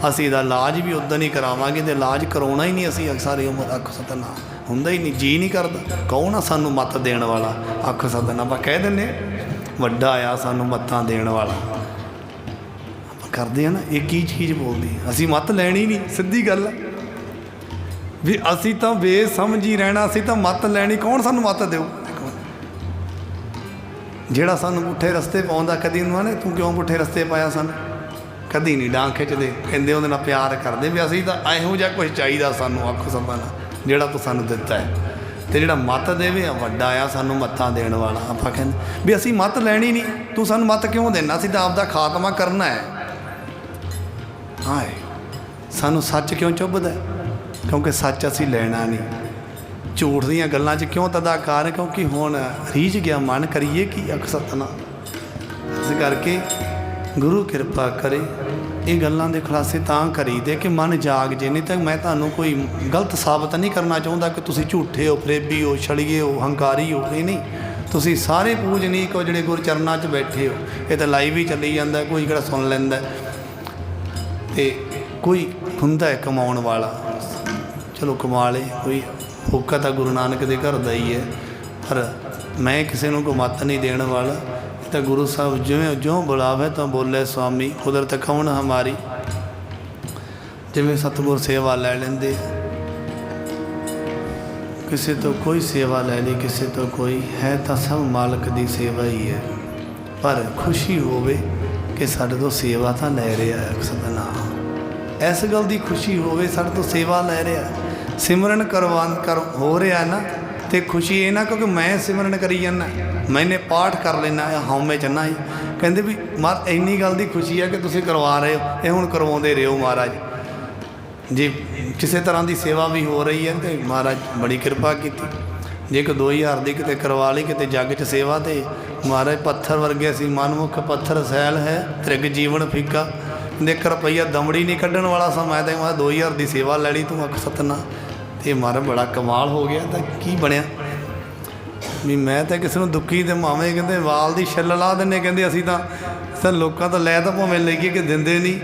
ਅਸੀਂ ਇਹਦਾ ਇਲਾਜ ਵੀ ਉਦੋਂ ਹੀ ਕਰਾਵਾਂਗੇ। ਅਤੇ ਇਲਾਜ ਕਰਾਉਣਾ ਹੀ ਨਹੀਂ ਅਸੀਂ ਸਾਰੀ ਉਮਰ ਆਖ ਸਤਿਨਾਮ। ਹੁੰਦਾ ਹੀ ਨਹੀਂ, ਜੀਅ ਨਹੀਂ ਕਰਦਾ। ਕੌਣ ਆ ਸਾਨੂੰ ਮੱਤ ਦੇਣ ਵਾਲਾ ਆਖ ਸਤਿਨਾਮ। ਆਪਾਂ ਕਹਿ ਦਿੰਦੇ ਵੱਡਾ ਆ ਸਾਨੂੰ ਮੱਤਾਂ ਦੇਣ ਵਾਲਾ, ਆਪਾਂ ਕਰਦੇ ਹਾਂ ਨਾ। ਇਹ ਕੀ ਚੀਜ਼ ਬੋਲਦੀ? ਅਸੀਂ ਮੱਤ ਲੈਣੀ ਨਹੀਂ, ਸਿੱਧੀ ਗੱਲ ਹੈ ਵੀ ਅਸੀਂ ਤਾਂ ਬੇਸਮਝ ਹੀ ਰਹਿਣਾ, ਅਸੀਂ ਤਾਂ ਮੱਤ ਲੈਣੀ। ਕੌਣ ਸਾਨੂੰ ਮੱਤ ਦਿਓ? ਜਿਹੜਾ ਸਾਨੂੰ ਪੁੱਠੇ ਰਸਤੇ ਪਾਉਂਦਾ, ਕਦੀ ਉਹਨੂੰ ਆਨੇ ਤੂੰ ਕਿਉਂ ਪੁੱਠੇ ਰਸਤੇ ਪਾਇਆ ਸਾਨੂੰ? ਕਦੀ ਨਹੀਂ ਡਾਂਗ ਖਿੱਚਦੇ। ਕਹਿੰਦੇ ਉਹਦੇ ਨਾਲ ਪਿਆਰ ਕਰਦੇ ਵੀ ਅਸੀਂ ਤਾਂ ਇਹੋ ਜਿਹਾ ਕੁਛ ਚਾਹੀਦਾ ਸਾਨੂੰ ਆਖੋ ਸਭਾ ਨਾਲ ਜਿਹੜਾ ਤੂੰ ਸਾਨੂੰ ਦਿੱਤਾ ਹੈ। ਅਤੇ ਜਿਹੜਾ ਮੱਤ ਦੇਵੇ ਆ ਵੱਡਾ ਆ ਸਾਨੂੰ ਮੱਤਾਂ ਦੇਣ ਵਾਲਾ। ਆਪਾਂ ਕਹਿੰਦੇ ਵੀ ਅਸੀਂ ਮੱਤ ਲੈਣੀ ਨਹੀਂ, ਤੂੰ ਸਾਨੂੰ ਮੱਤ ਕਿਉਂ ਦੇਣਾ? ਅਸੀਂ ਤਾਂ ਆਪਦਾ ਖਾਤਮਾ ਕਰਨਾ ਹੈ। ਹਾਏ ਸਾਨੂੰ ਸੱਚ ਕਿਉਂ ਚੁੱਭਦਾ? ਕਿਉਂਕਿ ਸੱਚ ਅਸੀਂ ਲੈਣਾ ਨਹੀਂ। ਝੂਠ ਦੀਆਂ ਗੱਲਾਂ 'ਚ ਕਿਉਂ ਤਦਾਕਾਰ? ਕਿਉਂਕਿ ਹੁਣ ਰੀਝ ਗਿਆ ਮਨ, ਕਰੀਏ ਕੀ ਆਖ ਸਤਿਨਾਮ। ਇਸ ਕਰਕੇ ਗੁਰੂ ਕਿਰਪਾ ਕਰੇ ਇਹ ਗੱਲਾਂ ਦੇ ਖੁਲਾਸੇ ਤਾਂ ਕਰੀਦੇ ਕਿ ਮਨ ਜਾਗ ਜੇ। ਨਹੀਂ ਤਾਂ ਮੈਂ ਤੁਹਾਨੂੰ ਕੋਈ ਗਲਤ ਸਾਬਤ ਨਹੀਂ ਕਰਨਾ ਚਾਹੁੰਦਾ ਕਿ ਤੁਸੀਂ ਝੂਠੇ ਹੋ, ਫਰੇਬੀ ਹੋ, ਛੜੀਏ ਹੋ, ਹੰਕਾਰੀ ਹੋ। ਇਹ ਨਹੀਂ, ਤੁਸੀਂ ਸਾਰੇ ਪੂਜਨੀਕ ਹੋ ਜਿਹੜੇ ਗੁਰੂ ਚਰਨਾਂ 'ਚ ਬੈਠੇ ਹੋ। ਇਹ ਤਾਂ ਲਾਈਵ ਹੀ ਚੱਲੀ ਜਾਂਦਾ, ਕੋਈ ਕਿਹੜਾ ਸੁਣ ਲੈਂਦਾ। ਅਤੇ ਕੋਈ ਹੁੰਦਾ ਹੈ ਕਮਾਉਣ ਵਾਲਾ, ਚਲੋ ਕਮਾ ਲੇ। ਕੋਈ ਹੋਕਾ ਤਾਂ ਗੁਰੂ ਨਾਨਕ ਦੇ ਘਰ ਦਾ ਹੀ ਹੈ। ਪਰ ਮੈਂ ਕਿਸੇ ਨੂੰ ਕੋਈ ਮੱਤ ਨਹੀਂ ਦੇਣ ਵਾਲਾ। ਤਾਂ ਗੁਰੂ ਸਾਹਿਬ ਜਿਵੇਂ ਜਿਉਂ ਬੁਲਾਵੇ ਤਾਂ ਬੋਲੇ ਸੁਆਮੀ ਕੁਦਰਤ ਕੌਣ ਹਮਾਰੀ। ਜਿਵੇਂ ਸਤਿਗੁਰ ਸੇਵਾ ਲੈ ਲੈਂਦੇ, ਕਿਸੇ ਤੋਂ ਕੋਈ ਸੇਵਾ ਲੈ ਲਈ, ਕਿਸੇ ਤੋਂ ਕੋਈ ਹੈ ਤਾਂ ਸਭ ਮਾਲਕ ਦੀ ਸੇਵਾ ਹੀ ਹੈ। ਪਰ ਖੁਸ਼ੀ ਹੋਵੇ ਕਿ ਸਾਡੇ ਤੋਂ ਸੇਵਾ ਤਾਂ ਲੈ ਰਿਹਾ ਹੈ ਸਤਿਨਾਮ। ਇਸ ਗੱਲ ਦੀ ਖੁਸ਼ੀ ਹੋਵੇ ਸਾਡੇ ਤੋਂ ਸੇਵਾ ਲੈ ਰਿਹਾ, ਸਿਮਰਨ ਹੋ ਰਿਹਾ ਨਾ। ਅਤੇ ਖੁਸ਼ੀ ਇਹ ਨਾ ਕਿਉਂਕਿ ਮੈਂ ਸਿਮਰਨ ਕਰੀ ਜਾਂਦਾ, ਮੈਨੇ ਪਾਠ ਕਰ ਲੈਣਾ, ਹਉਮੈ 'ਚ ਨਾ ਹੀ। ਕਹਿੰਦੇ ਵੀ ਮਹਾਰਾਜ ਇੰਨੀ ਗੱਲ ਦੀ ਖੁਸ਼ੀ ਹੈ ਕਿ ਤੁਸੀਂ ਕਰਵਾ ਰਹੇ ਹੋ, ਇਹ ਹੁਣ ਕਰਵਾਉਂਦੇ ਰਹੋ ਮਹਾਰਾਜ। ਜੇ ਕਿਸੇ ਤਰ੍ਹਾਂ ਦੀ ਸੇਵਾ ਵੀ ਹੋ ਰਹੀ ਹੈ ਤਾਂ ਮਹਾਰਾਜ ਬੜੀ ਕਿਰਪਾ ਕੀਤੀ। ਜੇ ਕਿ 2000 ਦੀ ਕਿਤੇ ਕਰਵਾ ਲਈ ਕਿਤੇ ਜੱਗ 'ਚ ਸੇਵਾ, ਅਤੇ ਮਹਾਰਾਜ ਪੱਥਰ ਵਰਗੇ ਸੀ ਮਨਮੁਖ ਪੱਥਰ ਸੈਲ ਹੈ ਤ੍ਰਿਗ ਜੀਵਨ ਫੀਕਾ। 1 ਰੁਪਈਆ ਦਮੜੀ ਨਹੀਂ ਕੱਢਣ ਵਾਲਾ ਸਾਂ ਮੈਂ, ਤਾਂ 2000 ਦੀ ਸੇਵਾ ਲੈ ਲਈ ਤੂੰ ਆਖ ਸਤਿਨਾਮ। ਅਤੇ ਮਹਾਰਾਜ ਬੜਾ ਕਮਾਲ ਹੋ ਗਿਆ। ਤਾਂ ਕੀ ਬਣਿਆ ਵੀ ਮੈਂ ਤਾਂ ਕਿਸੇ ਨੂੰ ਦੁੱਖੀ ਦੇ ਮਾਵੇਂ ਕਹਿੰਦੇ ਵਾਲ ਦੀ ਛਿੱਲ ਲਾ ਦਿੰਦੇ। ਕਹਿੰਦੇ ਅਸੀਂ ਤਾਂ ਲੋਕਾਂ ਤੋਂ ਲੈ ਤਾਂ ਭਾਵੇਂ ਲਈਏ ਕਿ ਦਿੰਦੇ ਨਹੀਂ।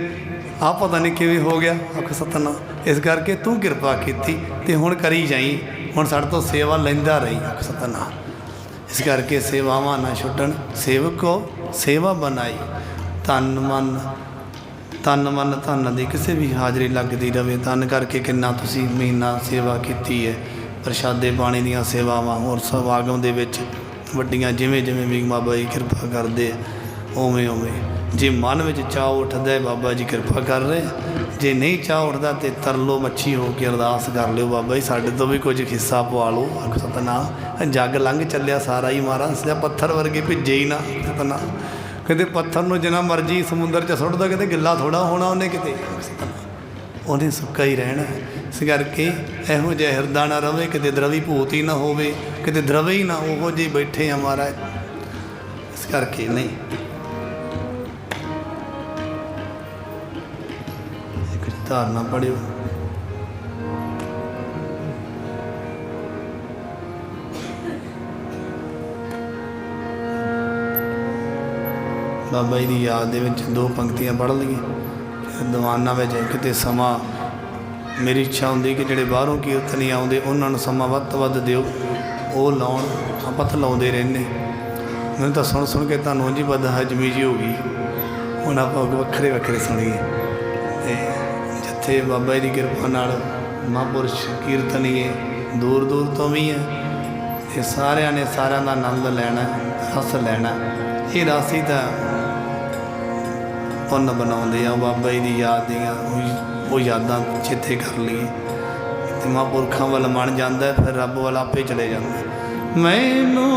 आ पता नहीं किवें हो गया। आख सतनाम। इस करके तू किरपा कीती ते हुण करी जाई, हुण साडे तो सेवा लैंदा रही। आख सतनाम। इस करके सेवावां ना छुटन, सेवको सेवा बनाई। तन मन धन दी किसी भी हाज़री लगती रहे। धन करके किन्ना तुसीं महीना सेवा की है। प्रशादे पानी दीयां सेवावां और समागम दे विच वड्डियां जिवें जिवें भी बाबा जी किरपा करदे उवें उवें। जे मन में चाह उठदा है बाबा जी किरपा कर रहे, जे नहीं चाह उठदा तो तरलो मच्छी हो के अरदास कर लियो, बाबा जी साडे तो भी कुछ हिस्सा पवा लो। आख सतनाम। जग लंघ चलिया सारा ही महाराज, पत्थर वर्गे भिजे ही ना। सतनाम। कहते पत्थर में जिन्ना मर्जी समुद्र च सुट्टदा, कहते गिला थोड़ा होना उन्हें, किते उन्हें सुक्का ही रहना। इस करके इहो जिहा हिरदा ना रवे, किते द्रवी भूत ही ना होवे, किते द्रवे ही ना उहो जी बैठे हैं महाराज। इस करके नहीं एक धारना पढ़ियो। बाबा जी की याद के दो पंक्तियां पढ़ ली। दीवाना में कितने समा मेरी इच्छा होंगी कि जोड़े बाहरों कीर्तनी आते उन्होंने समा वध तो वध दिओ, वो लाउन आप तो लाते रहने। मैंने तो सुन सुन के तुहानूं जी बद हजमी जी हो गई। हुण आप वक्रे वक्रे सुनीए। जिथे बाबा जी की किरपा नाल महापुरुष कीर्तनीए दूर दूर तो भी है, ये सारिਆਂ ने सारिਆਂ का आनंद लैना, रस लैना। ये राशि तो पुन्न बनाते हैं बाबा जी की याद दियाँ वो यादां चेते कर लीए तो महापुरखों वाल मन जाता है, फिर रब वाल आपे चले जाते। मैनू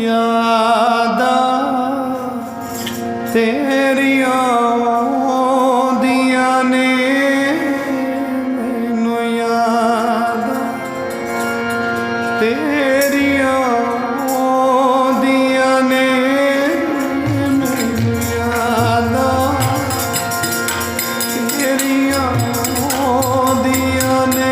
यादां तेरियां आउंदियां ने, मैनू यादां तेरियां आउंदियां ने, मैनू यादां तेरियां आउंदियां ने।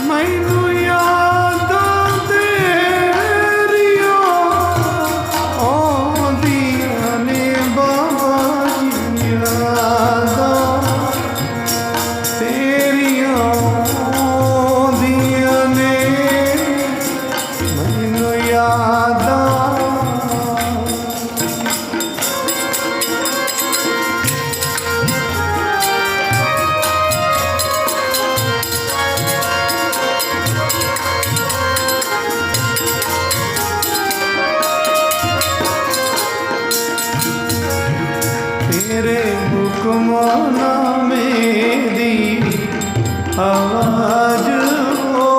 मैनू यादां तेरियां आउंदियां ने, बाबा जी यादां तेरियां आउंदियां ने, मैनू यादां। तेरे हुक्मना मेरी आवाज हो,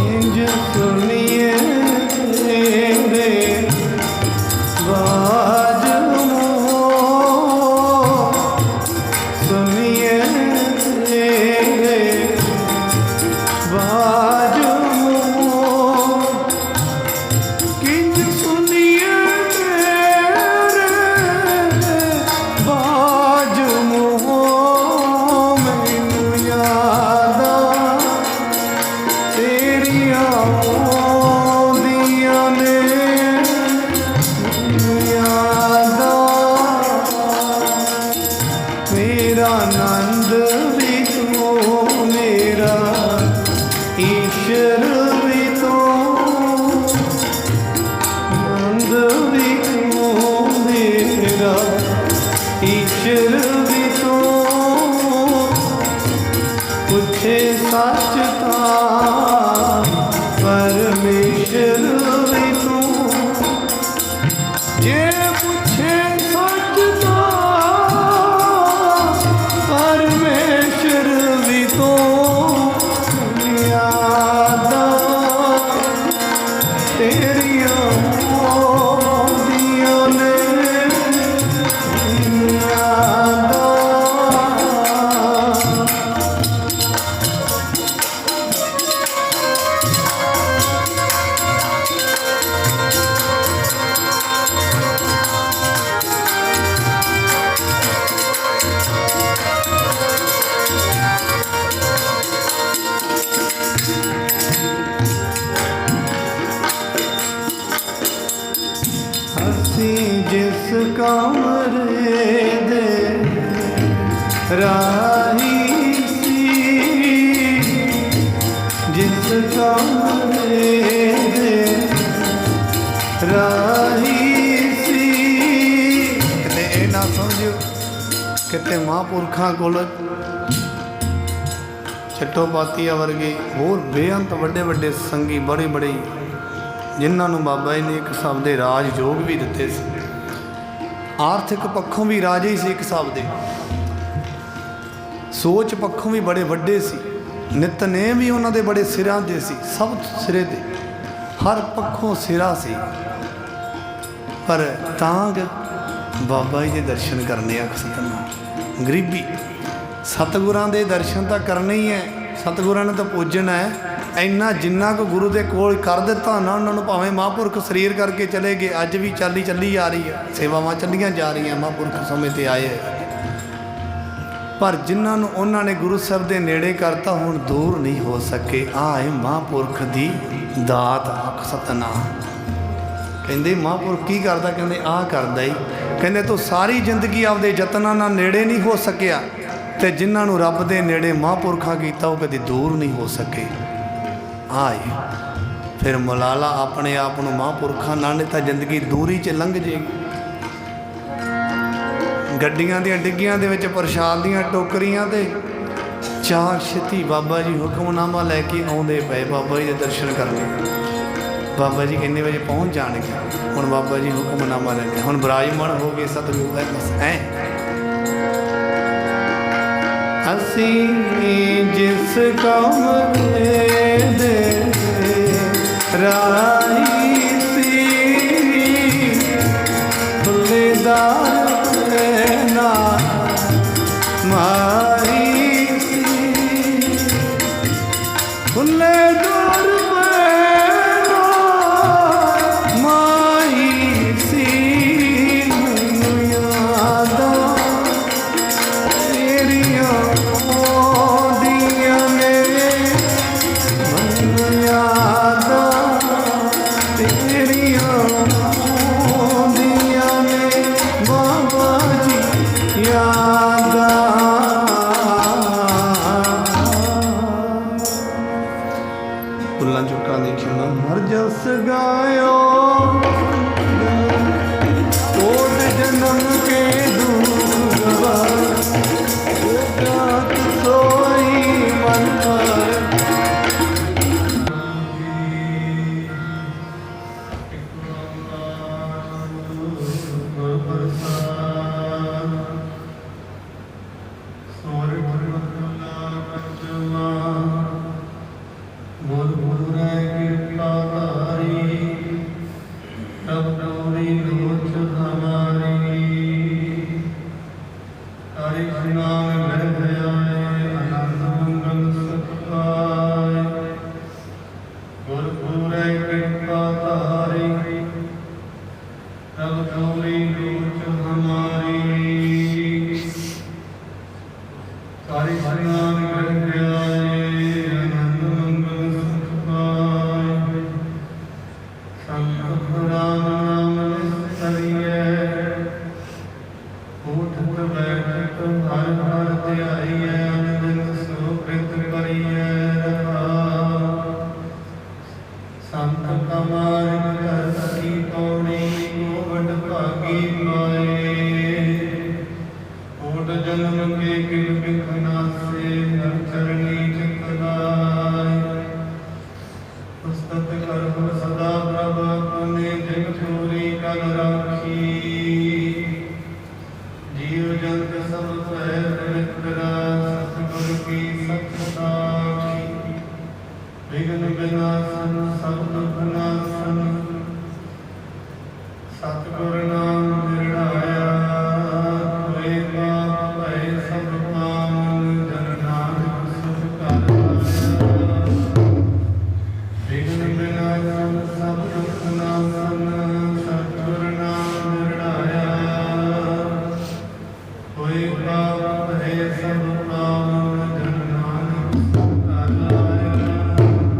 इंज सुनिए तेरे बाज हो, सुनिए तेरे बाज हो, किंज सुनिए तेरे बाज हो, मैनू याद जिस कमरे दे राही सी, जिस कमरे दे राही सी। किते ये ना समझो किते महापुरखों कोल चट्टोपातिया वर्गे होर बेअंत वड्डे वड्डे संगी बड़े बड़े जिन्होंने बाबा जी ने एक हिसाब के राज योग भी दिते सी, आर्थिक पक्षों भी राजे ही सी एक हिसाब के, सोच पक्षों भी बड़े वड्डे सी, नितनेम भी उन्होंने बड़े सिरां दे सी, सब सिरे दे हर पक्षों सिरा सी। पर तांग बाबा जी के दर्शन करने अक्सर गरीबी सतगुरां दे दर्शन तो करने ही है, सतगुरां ने तो पूजना है। इन्ना जिन्ना को गुरु के कोल कर दिता ना उन्होंने, भावें महापुरख शरीर करके चले गए, अज भी चली जा रही है, सेवावां चलियां जा रही हैं, महापुरख समय ते आए हैं। पर जिन्होंने उन्होंने गुरु साहब के नेड़े करता हुण दूर नहीं हो सके। आए महापुरख की दात आख सतनाम। कहते महापुरख की करता, कहते आ करदा ही, कहते तू सारी जिंदगी आपदे जतनां नाल नेड़े नहीं हो सकिया, तो जिन्होंने रब के नेड़े महापुरखा किया वो कभी दूर नहीं हो सके। आए फिर मुलाला अपने आप को महापुरखा नाल, नहीं तो जिंदगी दूरी च लंघ जाएगी। गड्डियां दी डिग्गियां दे विच प्रशाद दीयां टोकरियां ते चाह छेती बाबा जी हुक्मनामा लैके आउंदे पे बाबा जी के दर्शन करने। बाबा जी किन्ने बजे पहुँच जाएंगे, हुण बाबा जी हुक्मनामा लैके हुण विराजमान हो गए सतगुरु है बस है। असी जिस कमरे दे राही सी, खुलेदार ना मारी सी, खुलेदार ना मारी सी। मैनू यादां तेरियां आउंदियां ने, मैनू यादां तेरियां आउंदियां ने, बाबा जी यादां। भुल्लां चुक्कां देखियो ना, हर जस गायो कोट जन्म के दूर गवाए, रात सोई मन पर। संत कमार कर की पौड़ी, को वड भागी